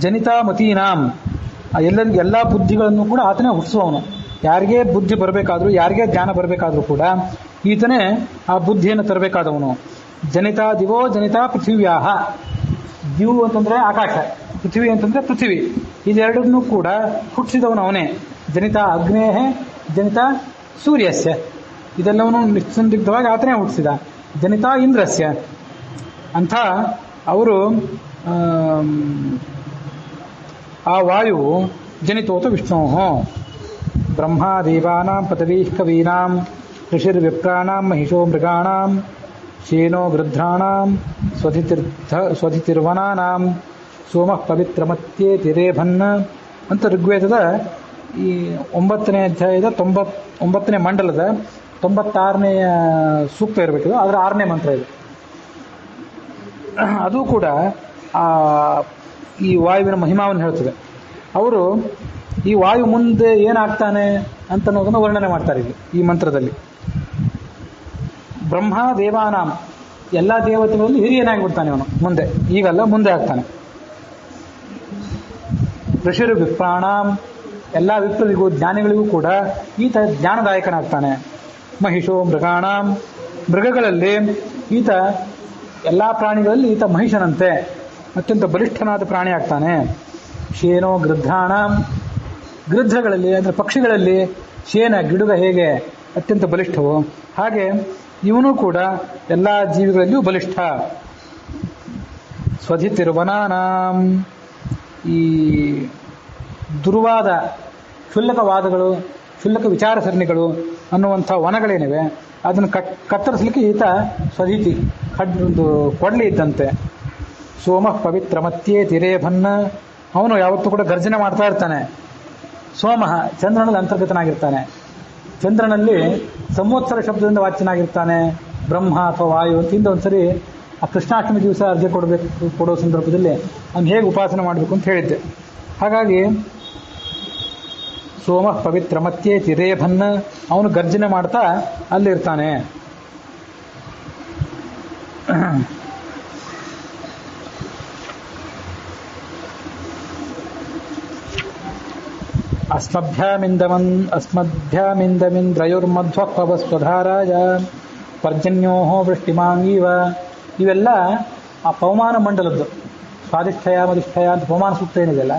ಜನಿತಾ ಮತೀನಾಂ ಎಲ್ಲರಿಗೂ ಎಲ್ಲ ಬುದ್ಧಿಗಳನ್ನು ಕೂಡ ಆತನೇ ಹುಟ್ಟಿಸುವವನು. ಯಾರಿಗೇ ಬುದ್ಧಿ ಬರಬೇಕಾದ್ರೂ, ಯಾರಿಗೇ ಜ್ಞಾನ ಬರಬೇಕಾದ್ರೂ ಕೂಡ ಈತನೇ ಆ ಬುದ್ಧಿಯನ್ನು ತರಬೇಕಾದವನು. ಜನಿತಾ ದಿವೋ ಜನಿತಾ ಪೃಥಿವ್ಯಾಹ. ದಿವು ಅಂತಂದ್ರೆ ಆಕಾಶ, ಪೃಥ್ವಿ ಅಂತಂದ್ರೆ ಪೃಥ್ವಿ, ಇದೆರಡನ್ನೂ ಕೂಡ ಹುಟ್ಟಿಸಿದವನು ಅವನೇ. ಜನಿತಾ ಅಗ್ನೇಹೇ ಜನಿತಾ ಸೂರ್ಯಸ್ಯ, ಇದೆಲ್ಲವನ್ನೂ ನಿಸ್ಸಂದಿಗ್ಧವಾಗಿ ಆತನೇ ಹುಟ್ಟಿಸಿದ. ಜನಿತಾ ಇಂದ್ರಸ್ಯ ಅಂಥ ಅವರು ಆ ವಾಯು ಜನಿತೋತ ವಿಷ್ಣೋ ಬ್ರಹ್ಮ ದೇವಾನಾಂ ಪದವೀಃ ಕವೀನಾಂ ಋಷಿರ್ವಿಪ್ರಾಣಾಂ ಮಹಿಷೋ ಮೃಗಾಣಾಂ ಶೇನೋ ಗೃಧ್ರಾಣಾಂ ಸ್ವಧಿತಿರ್ವನಾನಾಂ ಸೋಮಃ ಪವಿತ್ರಮತ್ಯೇತಿರೇಭನ್ ಅಂತ ಋಗ್ವೇದದ ಈ 9ನೇ ಅಧ್ಯಾಯದ 99ನೇ ಮಂಡಲದ 96ನೇ ಸೂಕ್ತ ಇರಬೇಕು. ಅದರ 6ನೇ ಮಂತ್ರ ಇದೆ. ಅದು ಕೂಡ ಈ ವಾಯುವಿನ ಮಹಿಮಾವನ್ನು ಹೇಳ್ತದೆ. ಅವರು ಈ ವಾಯು ಮುಂದೆ ಏನಾಗ್ತಾನೆ ಅಂತನ್ನೋದನ್ನು ವರ್ಣನೆ ಮಾಡ್ತಾರೆ ಇಲ್ಲಿ ಈ ಮಂತ್ರದಲ್ಲಿ. ಬ್ರಹ್ಮ ದೇವಾನಾಂ, ಎಲ್ಲ ದೇವತೆಗಳಲ್ಲಿ ಹಿರಿಯನಾಗಿಬಿಡ್ತಾನೆ ಅವನು ಮುಂದೆ, ಈಗಲ್ಲ ಮುಂದೆ ಆಗ್ತಾನೆ. ಋಷಿರು ವಿಪ್ರಾಣಾಂ, ಎಲ್ಲ ವಿಪ್ರರಿಗೂ ಜ್ಞಾನಿಗಳಿಗೂ ಕೂಡ ಈತ ಜ್ಞಾನದಾಯಕನಾಗ್ತಾನೆ. ಮಹಿಷೋ ಮೃಗಾಣಾಂ, ಮೃಗಗಳಲ್ಲಿ ಈತ, ಎಲ್ಲ ಪ್ರಾಣಿಗಳಲ್ಲಿ ಈತ ಮಹಿಷನಂತೆ ಅತ್ಯಂತ ಬಲಿಷ್ಠನಾದ ಪ್ರಾಣಿ ಆಗ್ತಾನೆ. ಶೇನೋ ಗೃಧ್ರಾಣಾಂ, ಗೃಧ್ರಗಳಲ್ಲಿ ಅಂದರೆ ಪಕ್ಷಿಗಳಲ್ಲಿ ಶೇನ ಗಿಡುಗ ಹೇಗೆ ಅತ್ಯಂತ ಬಲಿಷ್ಠವೋ ಹಾಗೆ ಇವನು ಕೂಡ ಎಲ್ಲ ಜೀವಿಗಳಲ್ಲಿಯೂ ಬಲಿಷ್ಠ. ಸ್ವಧಿತಿರ್ವನಾನಾಂ, ಈ ದುರ್ವಾದ ಕ್ಷುಲ್ಲಕವಾದಗಳು, ಕ್ಷುಲ್ಲಕ ವಿಚಾರ ಸರಣಿಗಳು ಅನ್ನುವಂಥ ವನಗಳೇನಿವೆ ಅದನ್ನು ಕತ್ತರಿಸಲಿಕ್ಕೆ ಈತ ಸ್ವಧಿತಿ ಒಂದು ಕೊಡಲಿ ಇದ್ದಂತೆ. ಸೋಮಃ ಪವಿತ್ರ ಮತ್ಯೇ ತಿರೇಭನ್ನ, ಅವನು ಯಾವತ್ತೂ ಕೂಡ ಗರ್ಜನೆ ಮಾಡ್ತಾ ಇರ್ತಾನೆ. ಸೋಮಃ, ಚಂದ್ರನಲ್ಲಿ ಅಂತರ್ಗತನಾಗಿರ್ತಾನೆ. ಚಂದ್ರನಲ್ಲಿ ಸಂವತ್ಸರ ಶಬ್ದದಿಂದ ವಾಚ್ಯನಾಗಿರ್ತಾನೆ. ಬ್ರಹ್ಮ ಅಥವಾ ವಾಯು ಅಂತ ಹಿಂದೆ ಒಂದ್ಸರಿ ಆ ಕೃಷ್ಣಾಷ್ಟಮಿ ದಿವಸ ಅರ್ಘ್ಯ ಕೊಡೋ ಸಂದರ್ಭದಲ್ಲಿ ಅವ್ನು ಹೇಗೆ ಉಪಾಸನೆ ಮಾಡಬೇಕು ಅಂತ ಹೇಳಿದ್ದೆ. ಹಾಗಾಗಿ ಸೋಮಃ ಪವಿತ್ರ ಮತ್ಯೇ ತಿರೇಭನ್ನ, ಅವನು ಗರ್ಜನೆ ಮಾಡ್ತಾ ಅಲ್ಲಿರ್ತಾನೆ. ಅಸ್ಮಭ್ಯಾಮಿಂದಮಿಂದ್ರಯೋರ್ಮಧ್ವಃ ಪವಸ್ವಧಾರಾಯ ಪರ್ಜನ್ಯೋಃ ವೃಷ್ಟಿಮಾಂಗೀವ. ಇವೆಲ್ಲ ಆ ಪವಮಾನ ಮಂಡಲದ್ದು. ಸ್ವಾಧಿಷ್ಠಯ ಮಧಿಷ್ಠಯ ಅಂತ ಪವಮಾನ ಸೂಕ್ತ ಏನಿದೆಯಲ್ಲ,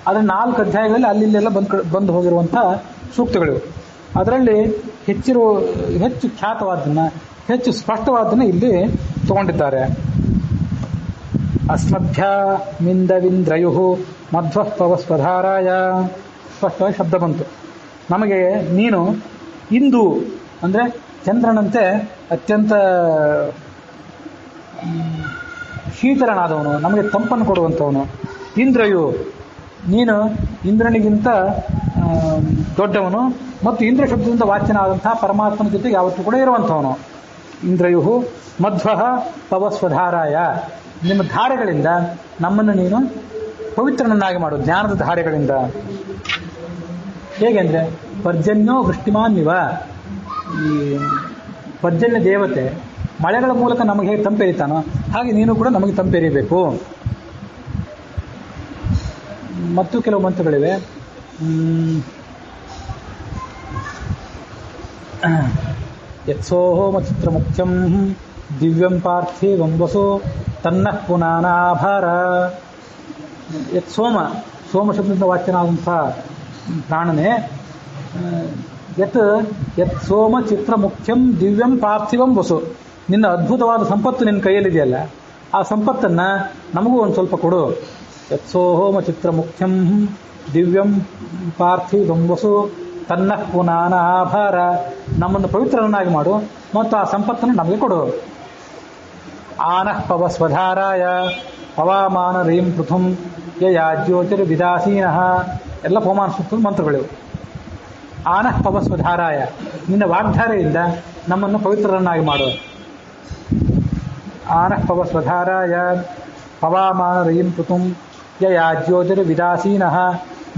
ಅದರ 4 ಅಧ್ಯಾಯಗಳಲ್ಲಿ ಅಲ್ಲಿಲ್ಲೆಲ್ಲ ಬಂದು ಹೋಗಿರುವಂಥ ಸೂಕ್ತಗಳಿವೆ. ಅದರಲ್ಲಿ ಹೆಚ್ಚು ಖ್ಯಾತವಾದ್ದನ್ನು, ಹೆಚ್ಚು ಸ್ಪಷ್ಟವಾದ್ದನ್ನು ಇಲ್ಲಿ ತಗೊಂಡಿದ್ದಾರೆ. ಅಸ್ಮಭ್ಯಾಮಿಂದವಿಂದ್ರಯು ಮಧ್ವಃ ಪವಸ್ವಧಾರಾಯ, ಸ್ಪಷ್ಟವಾಗಿ ಶಬ್ದ ಬಂತು. ನಮಗೆ ನೀನು ಇಂದು ಅಂದರೆ ಚಂದ್ರನಂತೆ ಅತ್ಯಂತ ಶೀತಲನಾದವನು, ನಮಗೆ ತಂಪನ್ನು ಕೊಡುವಂಥವನು. ಇಂದ್ರಯು, ನೀನು ಇಂದ್ರನಿಗಿಂತ ದೊಡ್ಡವನು ಮತ್ತು ಇಂದ್ರ ಶಬ್ದದಿಂದ ವಾಚ್ಯನಾದಂತಹ ಪರಮಾತ್ಮನ ಜೊತೆಗೆ ಯಾವತ್ತೂ ಕೂಡ ಇರುವಂಥವನು. ಇಂದ್ರಯು ಮಧ್ವಃ ಪವಸ್ವಧಾರಾಯ, ನಿಮ್ಮ ಧಾರೆಗಳಿಂದ ನಮ್ಮನ್ನು ನೀನು ಪವಿತ್ರನನ್ನಾಗಿ ಮಾಡು, ಜ್ಞಾನದ ಧಾರೆಗಳಿಂದ. ಹೇಗೆ ಅಂದರೆ ಪರ್ಜನ್ಯೋ ವೃಷ್ಟಿಮಾನ್ಯವ, ಈ ಪರ್ಜನ್ಯ ದೇವತೆ ಮಳೆಗಳ ಮೂಲಕ ನಮಗೆ ಹೇಗೆ ತಂಪೆರಿತಾನೋ ಹಾಗೆ ನೀನು ಕೂಡ ನಮಗೆ ತಂಪೆರಿಬೇಕು. ಮತ್ತು ಕೆಲವು ಮಂತ್ರಗಳಿವೆ. ಯತ್ಸೋಹೋಮ ಚಿತ್ರ ಮುಖ್ಯಂ ದಿವ್ಯಂ ಪಾರ್ಥಿವಂ ವಸೋ ತನ್ನಃ ಪುನಾನಾಭಾರ. ಯತ್ ಸೋಮ, ಸೋಮ ಶಬ್ದದಿಂದ ವಾಚ್ಯನಾದಂಥ ಪ್ರಾಣನೇ. ಯತ್ ಸೋಮ ಚಿತ್ರ ಮುಖ್ಯಂ ದಿವ್ಯಂ ಪಾರ್ಥಿವಂ ವಸು, ನಿನ್ನ ಅದ್ಭುತವಾದ ಸಂಪತ್ತು ನಿನ್ನ ಕೈಯಲ್ಲಿದೆಯಲ್ಲ, ಆ ಸಂಪತ್ತನ್ನು ನಮಗೂ ಒಂದು ಸ್ವಲ್ಪ ಕೊಡು. ಯತ್ಸೋಹೋಮ ಚಿತ್ರ ಮುಖ್ಯಂ ದಿವ್ಯಂ ಪಾರ್ಥಿವಂ ವಸು ತನ್ನಃ ಪುನಾನ ಆಭಾರ, ನಮ್ಮನ್ನು ಪವಿತ್ರರನ್ನಾಗಿ ಮಾಡು ಮತ್ತು ಆ ಸಂಪತ್ತನ್ನು ನಮಗೆ ಕೊಡು. ಆನಃ ಪವಸ್ವಧಾರಾಯ ಪವಾಮಾನ ರೀಂ ಪೃಥುಂ ಯಯಾಜ್ಯೋತಿರ್ ವಿದಾಸೀನಃ, ಎಲ್ಲ ಪವಮಾನ ಸೂಕ್ತದ ಮಂತ್ರಗಳಿವೆ. ಆನಃ ಪವಸ್ವಧಾರಾಯ, ನಿನ್ನ ವಾಗ್ಧಾರೆಯಿಂದ ನಮ್ಮನ್ನು ಪವಿತ್ರರನ್ನಾಗಿ ಮಾಡು. ಆನಃ ಪವಸ್ವಧಾರಾಯ ಪವಾಮಾನ ರೀಂ ಪೃಥುಂ ಯಯಾಜ್ಯೋತಿರ್ ವಿದಾಸೀನಃ,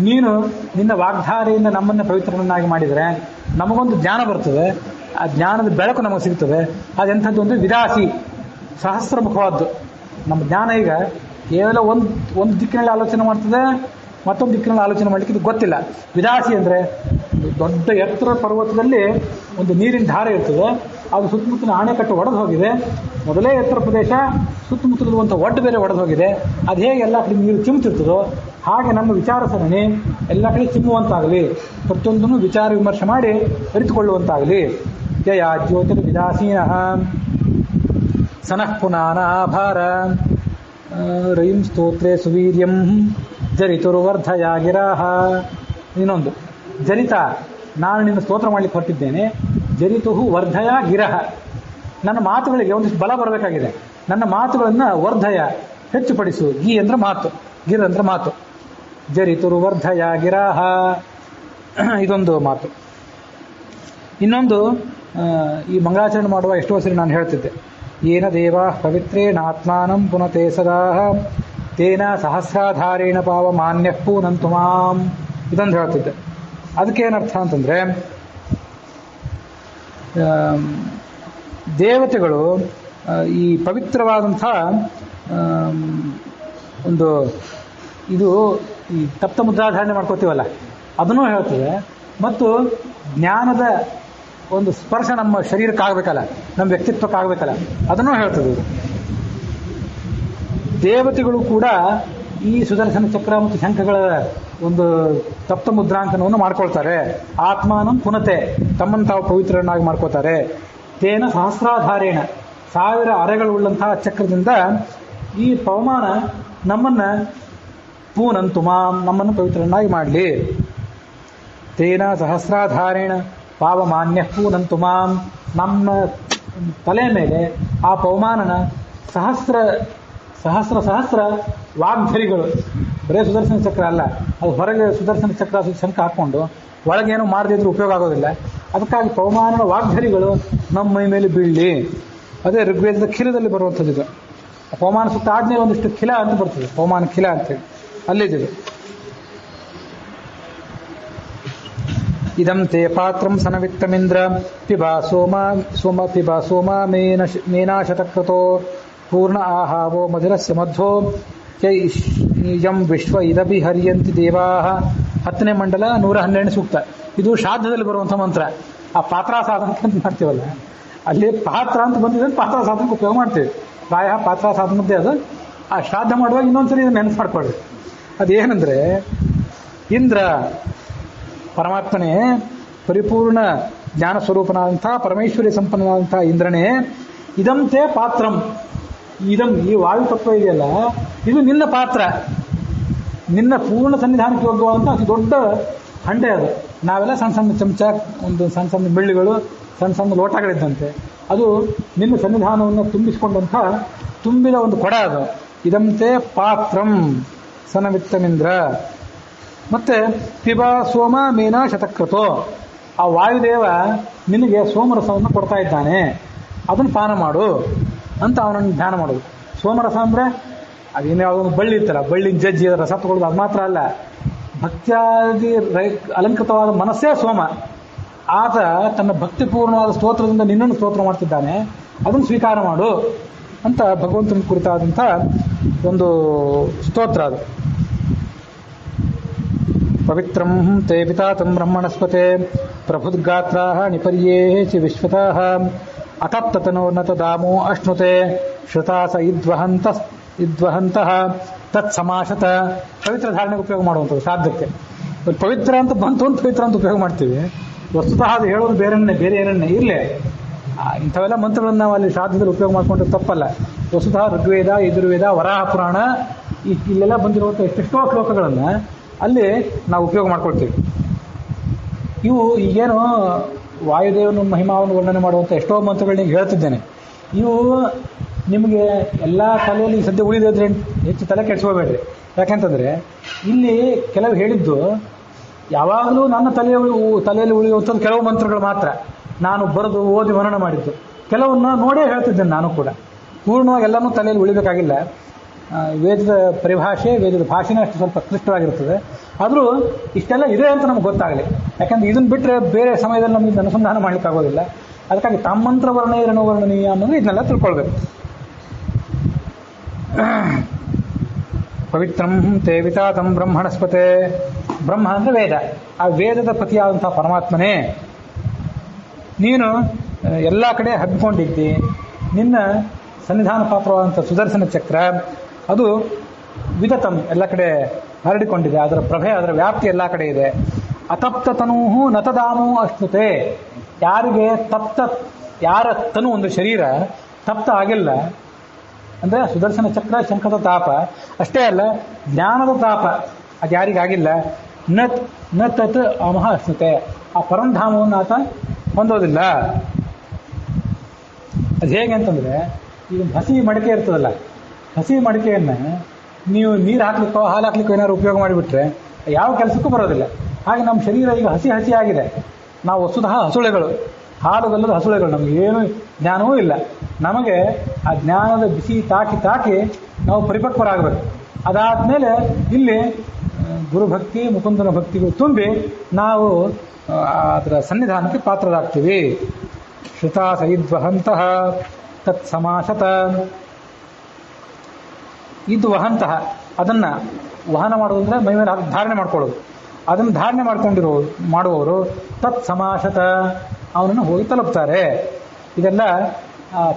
ನೀನು ನಿನ್ನ ವಾಗ್ಧಾರೆಯಿಂದ ನಮ್ಮನ್ನು ಪವಿತ್ರರನ್ನಾಗಿ ಮಾಡಿದರೆ ನಮಗೊಂದು ಜ್ಞಾನ ಬರ್ತದೆ, ಆ ಜ್ಞಾನದ ಬೆಳಕು ನಮಗೆ ಸಿಗ್ತದೆ. ಅದೆಂಥದ್ದು ಒಂದು ವಿದಾಸಿ, ಸಹಸ್ರಮುಖವಾದ್ದು. ನಮ್ಮ ಜ್ಞಾನ ಈಗ ಕೇವಲ ಒಂದು ದಿಕ್ಕಿನಲ್ಲಿ ಆಲೋಚನೆ ಮಾಡ್ತದೆ, ಮತ್ತೊಂದು ದಿಕ್ಕಿನಲ್ಲಿ ಆಲೋಚನೆ ಮಾಡಲಿಕ್ಕೆ ಇದು ಗೊತ್ತಿಲ್ಲ. ವಿದಾಸಿ ಅಂದರೆ ದೊಡ್ಡ ಎತ್ತರ ಪರ್ವತದಲ್ಲಿ ಒಂದು ನೀರಿನ ಧಾರೆ ಇರ್ತದೆ, ಅದು ಸುತ್ತಮುತ್ತಲಿನ ಅಣೆಕಟ್ಟು ಒಡೆದು ಹೋಗಿದೆ. ಮೊದಲೇ ಎತ್ತರ ಪ್ರದೇಶ, ಸುತ್ತಮುತ್ತಲಿರುವಂಥ ಒಡ್ಡು ಬೇರೆ ಒಡೆದು ಹೋಗಿದೆ. ಅದು ಹೇಗೆ ಎಲ್ಲ ಕಡೆ ನೀರು ಚಿಮ್ಮುತ್ತಿರ್ತದೋ ಹಾಗೆ ನಮ್ಮ ವಿಚಾರ ಸರಣಿ ಎಲ್ಲ ಕಡೆ ಚಿಮ್ಮುವಂತಾಗಲಿ, ಪ್ರತಿಯೊಂದನ್ನು ವಿಚಾರ ವಿಮರ್ಶೆ ಮಾಡಿ ಅರಿತುಕೊಳ್ಳುವಂತಾಗಲಿ. ಯಯ ಜ್ಯೋತಿರ್ ವಿದಾಸೀನಃ ಸನಃ ಪುನಾನಾಭಾರ ರಯಿಂ ಸ್ತೋತ್ರೇ ಸುವೀರ್ಯಂ ಜರಿತುರ್ವರ್ಧಯ ಗಿರಾಹ. ಇನ್ನೊಂದು ಜರಿತ, ನಾನು ನಿನ್ನ ಸ್ತೋತ್ರ ಮಾಡಲಿಕ್ಕೆ ಹೊರಟಿದ್ದೇನೆ. ಜರಿತು ವರ್ಧಯ ಗಿರಹ, ನನ್ನ ಮಾತುಗಳಿಗೆ ಒಂದಿಷ್ಟು ಬಲ ಬರಬೇಕಾಗಿದೆ. ನನ್ನ ಮಾತುಗಳನ್ನು ವರ್ಧಯ, ಹೆಚ್ಚುಪಡಿಸು. ಗಿ ಅಂದ್ರೆ ಮಾತು, ಗಿರ್ ಅಂದ್ರೆ ಮಾತು. ಜರಿತುರ್ವರ್ಧಯ ಗಿರಾಹ, ಇದೊಂದು ಮಾತು. ಇನ್ನೊಂದು, ಈ ಮಂಗಳಾಚರಣೆ ಮಾಡುವ ಎಷ್ಟೋ ಸರಿ ನಾನು ಹೇಳ್ತಿದ್ದೆ, ಏನ ದೇವಾ ಪವಿತ್ರೇಣಾತ್ಮಾನಂ ಪುನತೆ ಸದಾ ತೇನ ಸಹಸ್ರಾಧಾರೇಣ ಪಾವ ಮಾನ್ಯ ಪೂನಂತು ಮಾಂ, ಇದೊಂದು ಹೇಳ್ತಿದ್ದೆ. ಅದಕ್ಕೇನರ್ಥ ಅಂತಂದರೆ, ದೇವತೆಗಳು ಈ ಪವಿತ್ರವಾದಂಥ ಒಂದು ಇದು ಈ ತಪ್ತ ಮುದ್ರಾಧಾರಣೆ ಮಾಡ್ಕೋತೀವಲ್ಲ ಅದನ್ನೂ ಹೇಳ್ತದೆ. ಮತ್ತು ಜ್ಞಾನದ ಒಂದು ಸ್ಪರ್ಶ ನಮ್ಮ ಶರೀರಕ್ಕೆ ಆಗಬೇಕಲ್ಲ, ನಮ್ಮ ವ್ಯಕ್ತಿತ್ವಕ್ಕೆ ಆಗಬೇಕಲ್ಲ, ಅದನ್ನೂ ಹೇಳ್ತದೆ. ದೇವತೆಗಳು ಕೂಡ ಈ ಸುದರ್ಶನ ಚಕ್ರ ಮತ್ತು ಶಂಖಗಳ ಒಂದು ತಪ್ತ ಮುದ್ರಾಂಕನವನ್ನು ಮಾಡ್ಕೊಳ್ತಾರೆ. ಆತ್ಮಾನಂ ಪುನತೆ, ತಮ್ಮನ್ನು ತಾವು ಪವಿತ್ರರನ್ನಾಗಿ ಮಾಡ್ಕೋತಾರೆ. ತೇನ ಸಹಸ್ರಾಧಾರೇಣ, 1000 ಅರೆಗಳುಳ್ಳಂತಹ ಚಕ್ರದಿಂದ ಈ ಪವಮಾನ ನಮ್ಮನ್ನು ಪೂನಂತು ಮಾಂ, ನಮ್ಮನ್ನು ಪವಿತ್ರರನ್ನಾಗಿ ಮಾಡಲಿ. ತೇನ ಸಹಸ್ರಾಧಾರೇಣ ಪಾವಮಾನ್ಯ ಪೂನಂತು ಮಾಂ, ನಮ್ಮ ತಲೆ ಮೇಲೆ ಆ ಪವಮಾನನ ಸಹಸ್ರ ಸಹಸ್ರ ಸಹಸ್ರ ವಾಗ್ಧರಿಗಳು, ಬರೇ ಸುದರ್ಶನ ಚಕ್ರ ಅಲ್ಲ, ಅದು ಹೊರಗೆ ಸುದರ್ಶನ ಚಕ್ರ ಶಂಖ ಹಾಕ್ಕೊಂಡು ಒಳಗೇನು ಮಾಡದಿದ್ರೂ ಉಪಯೋಗ ಆಗೋದಿಲ್ಲ. ಅದಕ್ಕಾಗಿ ಪವಮಾನನ ವಾಗ್ಧರಿಗಳು ನಮ್ಮ ಮೈ ಮೇಲೆ ಬೀಳಲಿ. ಅದೇ ಋಗ್ವೇದದ ಖಿಲದಲ್ಲಿ ಬರುವಂಥದ್ದು ಇದು. ಪವಮಾನ ಸುತ್ತ ಆದ್ಮೇಲೆ ಒಂದಿಷ್ಟು ಖಿಲ ಅಂತ ಬರ್ತದೆ, ಪವಮಾನ ಖಿಲ ಅಂತೇಳಿ ಅಲ್ಲಿದೆ. ಇದಂ ತೇ ಪಾತ್ರಂ ಸನವಿತ್ತಮಿಂದ್ರ ಪಿಬಾ ಸೋಮ ಮೇನಾಶತಕೃತೋ ಪೂರ್ಣ ಆಹಾವೋ ಮಧುರಸ್ಯ ಮಧ್ವೋ ಯಂ ವಿಶ್ವ ಇದಭಿ ಹರಿಯಂತಿ ದೇವಾ. 10ನೇ ಮಂಡಲ 112 ಸೂಕ್ತ. ಇದು ಶ್ರಾದ್ದದಲ್ಲಿ ಬರುವಂಥ ಮಂತ್ರ. ಆ ಪಾತ್ರ ಸಾಧನ ಅಂತ ಮಾಡ್ತೀವಲ್ಲ, ಅಲ್ಲಿ ಪಾತ್ರ ಅಂತ ಬಂದಿದೆ, ಪಾತ್ರ ಸಾಧನಕ್ಕೆ ಉಪಯೋಗ ಮಾಡ್ತೀವಿ. ಪ್ರಾಯ ಪಾತ್ರ ಸಾಧನದ್ದೇ ಅದು. ಆ ಶ್ರಾದ್ದ ಮಾಡುವಾಗ ಇನ್ನೊಂದ್ಸರಿ ಇದನ್ನು ನೆನಪು ಮಾಡ್ಕೊಳ್ಳಿ. ಅದೇನೆಂದರೆ, ಇಂದ್ರ ಪರಮಾತ್ಮನೇ, ಪರಿಪೂರ್ಣ ಜ್ಞಾನ ಸ್ವರೂಪನಾದಂಥ ಪರಮೇಶ್ವರಿ ಸಂಪನ್ನನಾದಂಥ ಇಂದ್ರನೇ, ಇದಂತೆ ಪಾತ್ರಂ, ಇದಂ ಈ ವಾಯು ತತ್ವ ಇದೆಯಲ್ಲ, ಇದು ನಿನ್ನ ಪಾತ್ರ, ನಿನ್ನ ಪೂರ್ಣ ಸನ್ನಿಧಾನಕ್ಕೆ ಯೋಗ್ಯವಾದಂಥ ಅತಿ ದೊಡ್ಡ ಹಂಡೆ ಅದು. ನಾವೆಲ್ಲ ಸಣ್ಣ ಸಣ್ಣ ಚಮಚ, ಒಂದು ಸಣ್ಣ ಸಣ್ಣ ಬೆಳ್ಳಿಗಳು, ಸಣ್ಣ ಸಣ್ಣ ಲೋಟಗಳಿದ್ದಂತೆ. ಅದು ನಿನ್ನ ಸನ್ನಿಧಾನವನ್ನು ತುಂಬಿಸಿಕೊಂಡಂಥ ತುಂಬಿದ ಒಂದು ಕೊಡ ಅದು. ಇದಂತೆ ಪಾತ್ರಂ ಸನವಿತ್ತಮಿಂದ್ರ. ಮತ್ತೆ ಪಿಬಾ ಸೋಮ ಮೇನಾ ಶತಕೃತೋ, ಆ ವಾಯುದೇವ ನಿನಗೆ ಸೋಮರಸವನ್ನು ಕೊಡ್ತಾ ಇದ್ದಾನೆ, ಅದನ್ನು ಪಾನ ಮಾಡು ಅಂತ ಅವನನ್ನು ಧ್ಯಾನ ಮಾಡೋದು. ಸೋಮರಸ ಅಂದರೆ ಅದೇನು ಯಾವುದೊಂದು ಬಳ್ಳಿ ಇರ್ತಲ್ಲ, ಬಳ್ಳಿನ ಜಜ್ಜಿ ರಸ ತಗೊಳ್ಳೋದು, ಅದು ಮಾತ್ರ ಅಲ್ಲ, ಭಕ್ತ್ಯಾದಿ ಅಲಂಕೃತವಾದ ಮನಸ್ಸೇ ಸೋಮ. ಆತ ತನ್ನ ಭಕ್ತಿಪೂರ್ಣವಾದ ಸ್ತೋತ್ರದಿಂದ ನಿನ್ನನ್ನು ಸ್ತೋತ್ರ ಮಾಡ್ತಿದ್ದಾನೆ, ಅದನ್ನು ಸ್ವೀಕಾರ ಮಾಡು ಅಂತ ಭಗವಂತನ ಕುರಿತಾದಂಥ ಒಂದು ಸ್ತೋತ್ರ ಅದು. ಪವಿತ್ರಂ ತೇ ಪಿತಾತಂ ಬ್ರಹ್ಮಣಸ್ಪತೆ ಪ್ರಭುದ್ಗಾತ್ರಾ ನಿಪರ್ಯೇಹೇ ಚ ವಿಶ್ವತಃ ಅತಪ್ತತನೋನ್ನತ ದಾಮೋ ಅಶ್ನುತೆ ಶ್ರುತಾಸ ಇದ್ವಹಂತಃ ತತ್ಸಮಾಶತ. ಪವಿತ್ರ ಧಾರಣೆಗೆ ಉಪಯೋಗ ಮಾಡುವಂಥದ್ದು ಶ್ರಾದ್ದಕ್ಕೆ. ಪವಿತ್ರ ಅಂತ ಬಂತು ಅಂತ ಪವಿತ್ರ ಅಂತ ಉಪಯೋಗ ಮಾಡ್ತೀವಿ. ವಸ್ತುತಃ ಅದು ಹೇಳೋದು ಬೇರೆ ಏನನ್ನೇ ಇರಲಿ. ಇಂಥವೆಲ್ಲ ಮಂತ್ರಗಳನ್ನು ನಾವು ಅಲ್ಲಿ ಶ್ರಾದ್ದದಲ್ಲಿ ಉಪಯೋಗ ಮಾಡಿಕೊಂಡ್ರೆ ತಪ್ಪಲ್ಲ. ವಸ್ತುತಃ ಋಗ್ವೇದ, ಯಜುರ್ವೇದ, ವರಾಹ ಪುರಾಣ, ಇಲ್ಲೆಲ್ಲ ಬಂದಿರುವಂಥ ಎಷ್ಟೆಷ್ಟೋ ಶ್ಲೋಕಗಳನ್ನು ಅಲ್ಲಿ ನಾವು ಉಪಯೋಗ ಮಾಡ್ಕೊಳ್ತೀವಿ. ಇವು ಈಗೇನು ವಾಯುದೇವನ ಮಹಿಮಾವನ್ನು ವರ್ಣನೆ ಮಾಡುವಂಥ ಎಷ್ಟೋ ಮಂತ್ರಗಳು ನಿಮಗೆ ಹೇಳ್ತಿದ್ದೇನೆ. ಇವು ನಿಮಗೆ ಎಲ್ಲ ತಲೆಯಲ್ಲಿ ಸದ್ಯ ಉಳಿದಿದ್ರೆ ಹೆಚ್ಚು ತಲೆ ಕೆಡಿಸ್ಕೋಬೇಡ್ರಿ. ಯಾಕೆಂತಂದರೆ ಇಲ್ಲಿ ಕೆಲವು ಹೇಳಿದ್ದು ಯಾವಾಗಲೂ ನನ್ನ ತಲೆಯಲ್ಲಿ ಉಳಿಯುವಂಥದ್ದು ಕೆಲವು ಮಂತ್ರಗಳು ಮಾತ್ರ ನಾನು ಬರೆದು ಓದಿ ವರ್ಣನೆ ಮಾಡಿದ್ದು. ಕೆಲವನ್ನ ನೋಡೇ ಹೇಳ್ತಿದ್ದೇನೆ ನಾನು ಕೂಡ. ಪೂರ್ಣವಾಗಿ ಎಲ್ಲನೂ ತಲೆಯಲ್ಲಿ ಉಳಿಬೇಕಾಗಿಲ್ಲ. ವೇದದ ಪರಿಭಾಷೆ, ವೇದದ ಭಾಷೆನೇ ಅಷ್ಟು ಸ್ವಲ್ಪ ಕ್ಲಿಷ್ಟವಾಗಿರ್ತದೆ. ಆದರೂ ಇಷ್ಟೆಲ್ಲ ಇದೆ ಅಂತ ನಮ್ಗೆ ಗೊತ್ತಾಗಲಿ. ಯಾಕಂದರೆ ಇದನ್ನು ಬಿಟ್ಟರೆ ಬೇರೆ ಸಮಯದಲ್ಲಿ ನಮಗೆ ಅನುಸಂಧಾನ ಮಾಡಲಿಕ್ಕೆ ಆಗೋದಿಲ್ಲ. ಅದಕ್ಕಾಗಿ ತಮ್ಮಂತ್ರ ವರ್ಣೇರನೋ ವರ್ಣನೀಯ ಅನ್ನೋದು ಇದನ್ನೆಲ್ಲ ತಿಳ್ಕೊಳ್ಬೇಕು. ಪವಿತ್ರಂ ತೇ ವಿತಾತಂ ಬ್ರಹ್ಮಣಸ್ಪತೆ. ಬ್ರಹ್ಮ ಅಂದ್ರೆ ವೇದ. ಆ ವೇದದ ಪತಿಯಾದಂತಹ ಪರಮಾತ್ಮನೇ, ನೀನು ಎಲ್ಲ ಕಡೆ ಹಬ್ಬಿಕೊಂಡಿದ್ದಿ. ನಿನ್ನ ಸನ್ನಿಧಾನ ಪಾತ್ರವಾದಂಥ ಸುದರ್ಶನ ಚಕ್ರ ಅದು ವಿದತಂ, ಎಲ್ಲ ಕಡೆ ಹರಡಿಕೊಂಡಿದೆ. ಅದರ ಪ್ರಭೆ, ಅದರ ವ್ಯಾಪ್ತಿ ಎಲ್ಲ ಕಡೆ ಇದೆ. ಅತಪ್ತ ತನೂಹು ನತದಾಮೋ ಅಶ್ನುತೆ. ಯಾರಿಗೆ ಯಾರ ತನು, ಒಂದು ಶರೀರ ತಪ್ತ ಆಗಿಲ್ಲ ಅಂದರೆ ಸುದರ್ಶನ ಚಕ್ರ ಶಂಖದ ತಾಪ ಅಷ್ಟೇ ಅಲ್ಲ, ಜ್ಞಾನದ ತಾಪ ಅದು ಯಾರಿಗಾಗಿಲ್ಲ. ನ ತತ್ ಅಮಹ ಅಶ್ನುತೆ. ಆ ಪರಂಧಾಮವನ್ನು ಆತ ಹೊಂದೋದಿಲ್ಲ. ಅದು ಹೇಗೆ ಅಂತಂದರೆ, ಈಗ ಹಸಿ ಮಡಿಕೆ ಇರ್ತದಲ್ಲ, ಹಸಿ ಮಡಿಕೆಯನ್ನು ನೀವು ನೀರು ಹಾಕ್ಲಿಕ್ಕೋ ಹಾಲು ಹಾಕ್ಲಿಕ್ಕೋ ಏನಾದ್ರು ಉಪಯೋಗ ಮಾಡಿಬಿಟ್ರೆ ಯಾವ ಕೆಲಸಕ್ಕೂ ಬರೋದಿಲ್ಲ. ಹಾಗೆ ನಮ್ಮ ಶರೀರ ಈಗ ಹಸಿ ಆಗಿದೆ. ನಾವು ವಸ್ತುತಃ ಹಸುಳೆಗಳು, ಹಾಲುಗಲ್ಲದ ಹಸುಳೆಗಳು. ನಮಗೆ ಏನು ಜ್ಞಾನವೂ ಇಲ್ಲ. ನಮಗೆ ಆ ಜ್ಞಾನದ ಬಿಸಿ ತಾಕಿ ನಾವು ಪರಿಪಕ್ವರಾಗಬೇಕು. ಅದಾದಮೇಲೆ ಇಲ್ಲಿ ಗುರುಭಕ್ತಿ ಮುಕುಂದನ ಭಕ್ತಿಗಳು ತುಂಬಿ ನಾವು ಅದರ ಸನ್ನಿಧಾನಕ್ಕೆ ಪಾತ್ರರಾಗ್ತೀವಿ. ಶ್ರುತಾ ಸೈದ್ವಹಂತಹ ತತ್ ಸಮಾಸತ. ಇದು ವಹಂತಹ, ಅದನ್ನು ವಹನ ಮಾಡೋದು ಅಂದರೆ ಮೈ ಮೇಲೆ ಧಾರಣೆ ಮಾಡ್ಕೊಳ್ಳೋದು. ಅದನ್ನು ಧಾರಣೆ ಮಾಡುವವರು ತತ್ ಸಮಾಸತ, ಅವನನ್ನು ಹೋಗಿ ತಲುಪ್ತಾರೆ. ಇದೆಲ್ಲ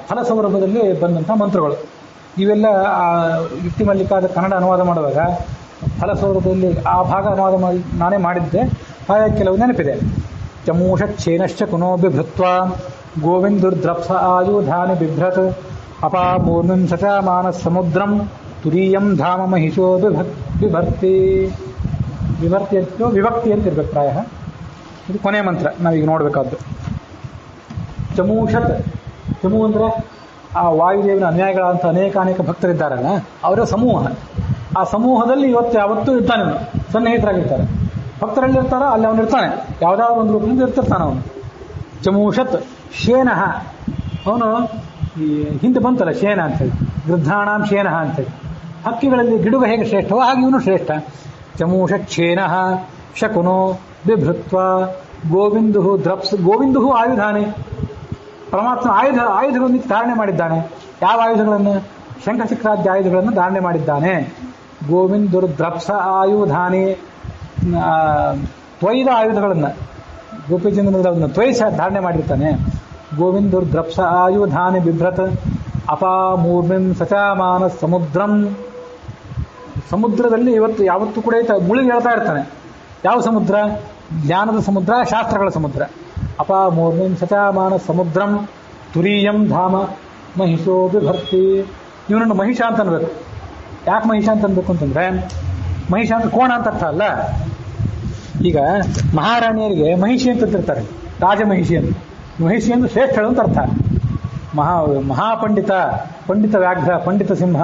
ಫಲಸೌರಭದಲ್ಲಿ ಬಂದಂಥ ಮಂತ್ರಗಳು. ಇವೆಲ್ಲ ಯುಕ್ತಿ ಮಲ್ಲಿಕಾದ ಕನ್ನಡ ಅನುವಾದ ಮಾಡುವಾಗ ಫಲಸೌರಭದಲ್ಲಿ ಆ ಭಾಗ ಅನುವಾದ ನಾನೇ ಮಾಡಿದ್ದೆ. ಹಾಗಾಗಿ ಕೆಲವು ನೆನಪಿದೆ. ಚಮೂಷಚ್ಛೇನಶ್ಚ ಕುನೋಭಿ ಭೃತ್ವ ಗೋವಿಂದುರ್ದ್ರಪ್ಸ ಆಯುಧಾನಿ ಬಿಭ್ರತ್ ಅಪಾಮೂರ್ಮಿಂ ಸಚ ಮಾನಸ್ ಸಮುದ್ರಂ ತುರೀಯಂ ಧಾಮ ಮಹಿಷೋ ವಿಭರ್ತಿ. ವಿಭಕ್ತಿ ಅಂತ ಇರ್ಬೇಕು ಪ್ರಾಯ. ಇದು ಕೊನೆಯ ಮಂತ್ರ ನಾವೀಗ ನೋಡಬೇಕಾದ್ದು. ಚಮೂಷತ್, ಚಮು ಅಂದರೆ ಆ ವಾಯುದೇವನ ಅನ್ಯಾಯಗಳಂತ ಅನೇಕ ಭಕ್ತರಿದ್ದಾರಲ್ಲ, ಅವರ ಸಮೂಹ. ಆ ಸಮೂಹದಲ್ಲಿ ಯಾವತ್ತೂ ಇರ್ತಾನೆ, ಸನ್ನಿಹಿತರಾಗಿರ್ತಾರೆ. ಭಕ್ತರಲ್ಲಿರ್ತಾರ, ಅಲ್ಲಿ ಅವನಿರ್ತಾನೆ, ಯಾವುದಾದ್ರು ಒಂದು ರೂಪದಿಂದ ಇರ್ತಿರ್ತಾನೆ ಅವನು. ಚಮೂಷತ್ ಶೇನಃ, ಅವನು ಈ ಹಿಂದೆ ಬಂತಲ್ಲ ಶೇನ ಅಂತೇಳಿ, ಗೃದ್ಧಾಣಾಂ ಶೇನಃ ಅಂತೇಳಿ. ಹಕ್ಕಿಗಳಲ್ಲಿ ಗಿಡುಗ ಹೇಗೆ ಶ್ರೇಷ್ಠವೋ ಹಾಗೆ ಇವನು ಶ್ರೇಷ್ಠ. ಚಮೂಷಚ್ಛೇನಃ ಶಕುನೋ ಬಿಭೃತ್ವ ಗೋವಿಂದು ದ್ರಪ್ಸ್. ಗೋವಿಂದು ಆಯುಧಾನಿ, ಪರಮಾತ್ಮ ಆಯುಧಗಳನ್ನು ಧಾರಣೆ ಮಾಡಿದ್ದಾನೆ. ಯಾವ ಆಯುಧಗಳನ್ನು? ಶಂಖಚಕ್ರಾದ್ಯ ಆಯುಧಗಳನ್ನು ಧಾರಣೆ ಮಾಡಿದ್ದಾನೆ. ಗೋವಿಂದುರ್ ದ್ರಪ್ಸ ಆಯುಧಾನಿ, ತ್ವೈದ ಆಯುಧಗಳನ್ನು ಗೋಪಿಚಂದ್ರನ ತ್ವಯಿಸ ಧಾರಣೆ ಮಾಡಿರ್ತಾನೆ. ಗೋವಿಂದುರ್ ದ್ರಪ್ಸ ಆಯುಧಾನಿ ಬಿಭ್ರತ್ ಅಪಾಮೂರ್ಮಿಂ ಸಚಾಮಾನ ಸಮುದ್ರಂ. ಸಮುದ್ರದಲ್ಲಿ ಯಾವತ್ತೂ ಕೂಡ ಮುಳುಗಿ ಹೇಳ್ತಾ ಇರ್ತಾನೆ. ಯಾವ ಸಮುದ್ರ? ಜ್ಞಾನದ ಸಮುದ್ರ, ಶಾಸ್ತ್ರಗಳ ಸಮುದ್ರ. ಅಪಾಮೂರ್ಮಿಂ ಸಚಾಮಾನ ಸಮುದ್ರಂ ತುರೀಯಂ ಧಾಮ ಮಹಿಷೋ ಬಿಭರ್ತಿ. ಇವನನ್ನು ಮಹಿಷ ಅಂತ ಅನ್ಬೇಕು. ಯಾಕೆ ಮಹಿಷ ಅಂತ ಅನ್ಬೇಕು ಅಂತಂದ್ರೆ, ಮಹಿಷ ಅಂತ ಕೋಣ ಅಂತ ಅರ್ಥ ಅಲ್ಲ. ಈಗ ಮಹಾರಾಣಿಯರಿಗೆ ಮಹಿಷಿ ಅಂತ ಅಂತಿರ್ತಾರೆ, ರಾಜಮಹಿಷಿ ಅಂತ. ಮಹಿಷಿ ಅಂದ್ರೆ ಶ್ರೇಷ್ಠಳು ಅಂತ ಅರ್ಥ. ಮಹಾಪಂಡಿತ, ಪಂಡಿತ ವ್ಯಾಘ್ರ, ಪಂಡಿತ ಸಿಂಹ,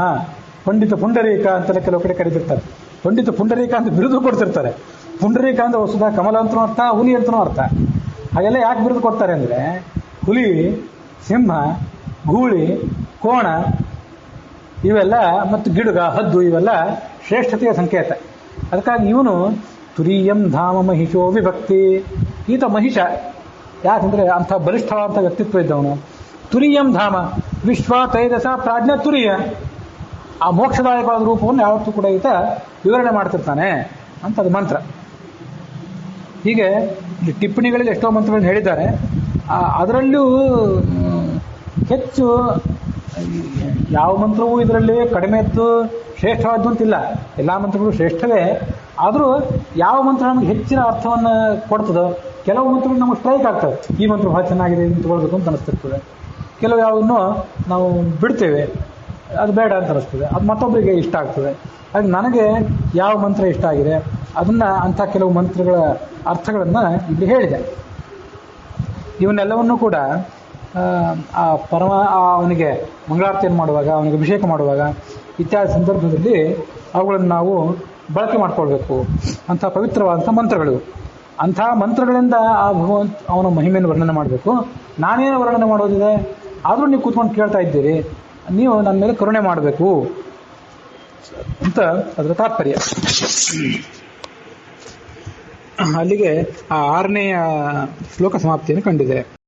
ಪಂಡಿತ ಪುಂಡರೀಕ ಅಂತೆಲ್ಲ ಕೆಲವು ಕಡೆ ಕರೀತಿರ್ತಾರೆ. ಪಂಡಿತ ಪುಂಡರೀಕ ಅಂತ ಬಿರುದು ಕೊಡ್ತಿರ್ತಾರೆ. ಪುಂಡರೀಕ ಅಂದ್ರೆ ವಸುಧ ಕಮಲ ಅಂತನೂ ಅರ್ಥ, ಹುಲಿ ಅಂತನೂ ಅರ್ಥ. ಹಾಗೆಲ್ಲ ಯಾಕೆ ಬಿರುದು ಕೊಡ್ತಾರೆ ಅಂದರೆ, ಹುಲಿ, ಸಿಂಹ, ಗೂಳಿ, ಕೋಣ ಇವೆಲ್ಲ ಮತ್ತು ಗಿಡುಗ, ಹದ್ದು ಇವೆಲ್ಲ ಶ್ರೇಷ್ಠತೆಯ ಸಂಕೇತ. ಅದಕ್ಕಾಗಿ ಇವನು ತುರೀಯಂ ಧಾಮ ಮಹಿಷೋ ವಿಭಕ್ತಿ. ಈತ ಮಹಿಷ. ಯಾಕಂದರೆ ಅಂಥ ಬಲಿಷ್ಠವಾದಂಥ ವ್ಯಕ್ತಿತ್ವ ಇದ್ದವನು. ತುರೀಯಂ ಧಾಮ, ವಿಶ್ವ ತೈಜಸ ಪ್ರಾಜ್ಞ ತುರಿಯ. ಆ ಮೋಕ್ಷದಾಯಕವಾದ ರೂಪವನ್ನು ಯಾವತ್ತೂ ಕೂಡ ಈತ ವಿವರಣೆ ಮಾಡ್ತಿರ್ತಾನೆ ಅಂತ ಅದು ಮಂತ್ರ. ಹೀಗೆ ಟಿಪ್ಪಣಿಗಳಲ್ಲಿ ಎಷ್ಟೋ ಮಂತ್ರಗಳನ್ನು ಹೇಳಿದ್ದಾರೆ. ಅದರಲ್ಲೂ ಹೆಚ್ಚು ಯಾವ ಮಂತ್ರವೂ ಇದರಲ್ಲಿ ಕಡಿಮೆದ್ದು ಶ್ರೇಷ್ಠವಾದ್ದು ಅಂತಿಲ್ಲ. ಎಲ್ಲ ಮಂತ್ರಗಳು ಶ್ರೇಷ್ಠವೇ. ಆದರೂ ಯಾವ ಮಂತ್ರ ನಮಗೆ ಹೆಚ್ಚಿನ ಅರ್ಥವನ್ನು ಕೊಡ್ತದೋ, ಕೆಲವು ಮಂತ್ರಗಳು ನಮಗೆ ಸ್ಟ್ರೈಕ್ ಆಗ್ತವೆ. ಈ ಮಂತ್ರ ಭಾಳ ಚೆನ್ನಾಗಿದೆ, ಇದನ್ನು ತಗೊಳ್ಬೇಕು ಅಂತ ಅನಿಸ್ತಿರ್ತದೆ. ಕೆಲವು ಯಾವುದನ್ನು ನಾವು ಬಿಡ್ತೇವೆ, ಅದು ಬೇಡ ಅಂತ ಅನಿಸ್ತದೆ. ಅದು ಮತ್ತೊಬ್ಬರಿಗೆ ಇಷ್ಟ ಆಗ್ತದೆ. ಹಾಗೆ ನನಗೆ ಯಾವ ಮಂತ್ರ ಇಷ್ಟ ಆಗಿದೆ ಅದನ್ನು, ಅಂಥ ಕೆಲವು ಮಂತ್ರಗಳ ಅರ್ಥಗಳನ್ನು ಇಲ್ಲಿ ಹೇಳಿದೆ. ಇವನ್ನೆಲ್ಲವನ್ನೂ ಕೂಡ ಅವನಿಗೆ ಮಂಗಳಾರತಿಯನ್ನು ಮಾಡುವಾಗ, ಅವನಿಗೆ ಅಭಿಷೇಕ ಮಾಡುವಾಗ ಇತ್ಯಾದಿ ಸಂದರ್ಭದಲ್ಲಿ ಅವುಗಳನ್ನು ನಾವು ಬಳಕೆ ಮಾಡಿಕೊಳ್ಬೇಕು. ಅಂಥ ಪವಿತ್ರವಾದಂಥ ಮಂತ್ರಗಳು. ಅಂಥ ಮಂತ್ರಗಳಿಂದ ಆ ಅವನ ಮಹಿಮೆಯನ್ನು ವರ್ಣನೆ ಮಾಡಬೇಕು. ನಾನೇನು ವರ್ಣನೆ ಮಾಡೋದಿದೆ, ಆದರೂ ನೀವು ಕೂತ್ಕೊಂಡು ಕೇಳ್ತಾ ಇದ್ದೀರಿ, ನೀವು ನನ್ನ ಮೇಲೆ ಕರುಣೆ ಮಾಡಬೇಕು ಅಂತ ಅದರ ತಾತ್ಪರ್ಯ. ಅಲ್ಲಿಗೆ ಆ 6ನೇ ಶ್ಲೋಕ ಸಮಾಪ್ತಿಯನ್ನು ಕಂಡಿದೆ.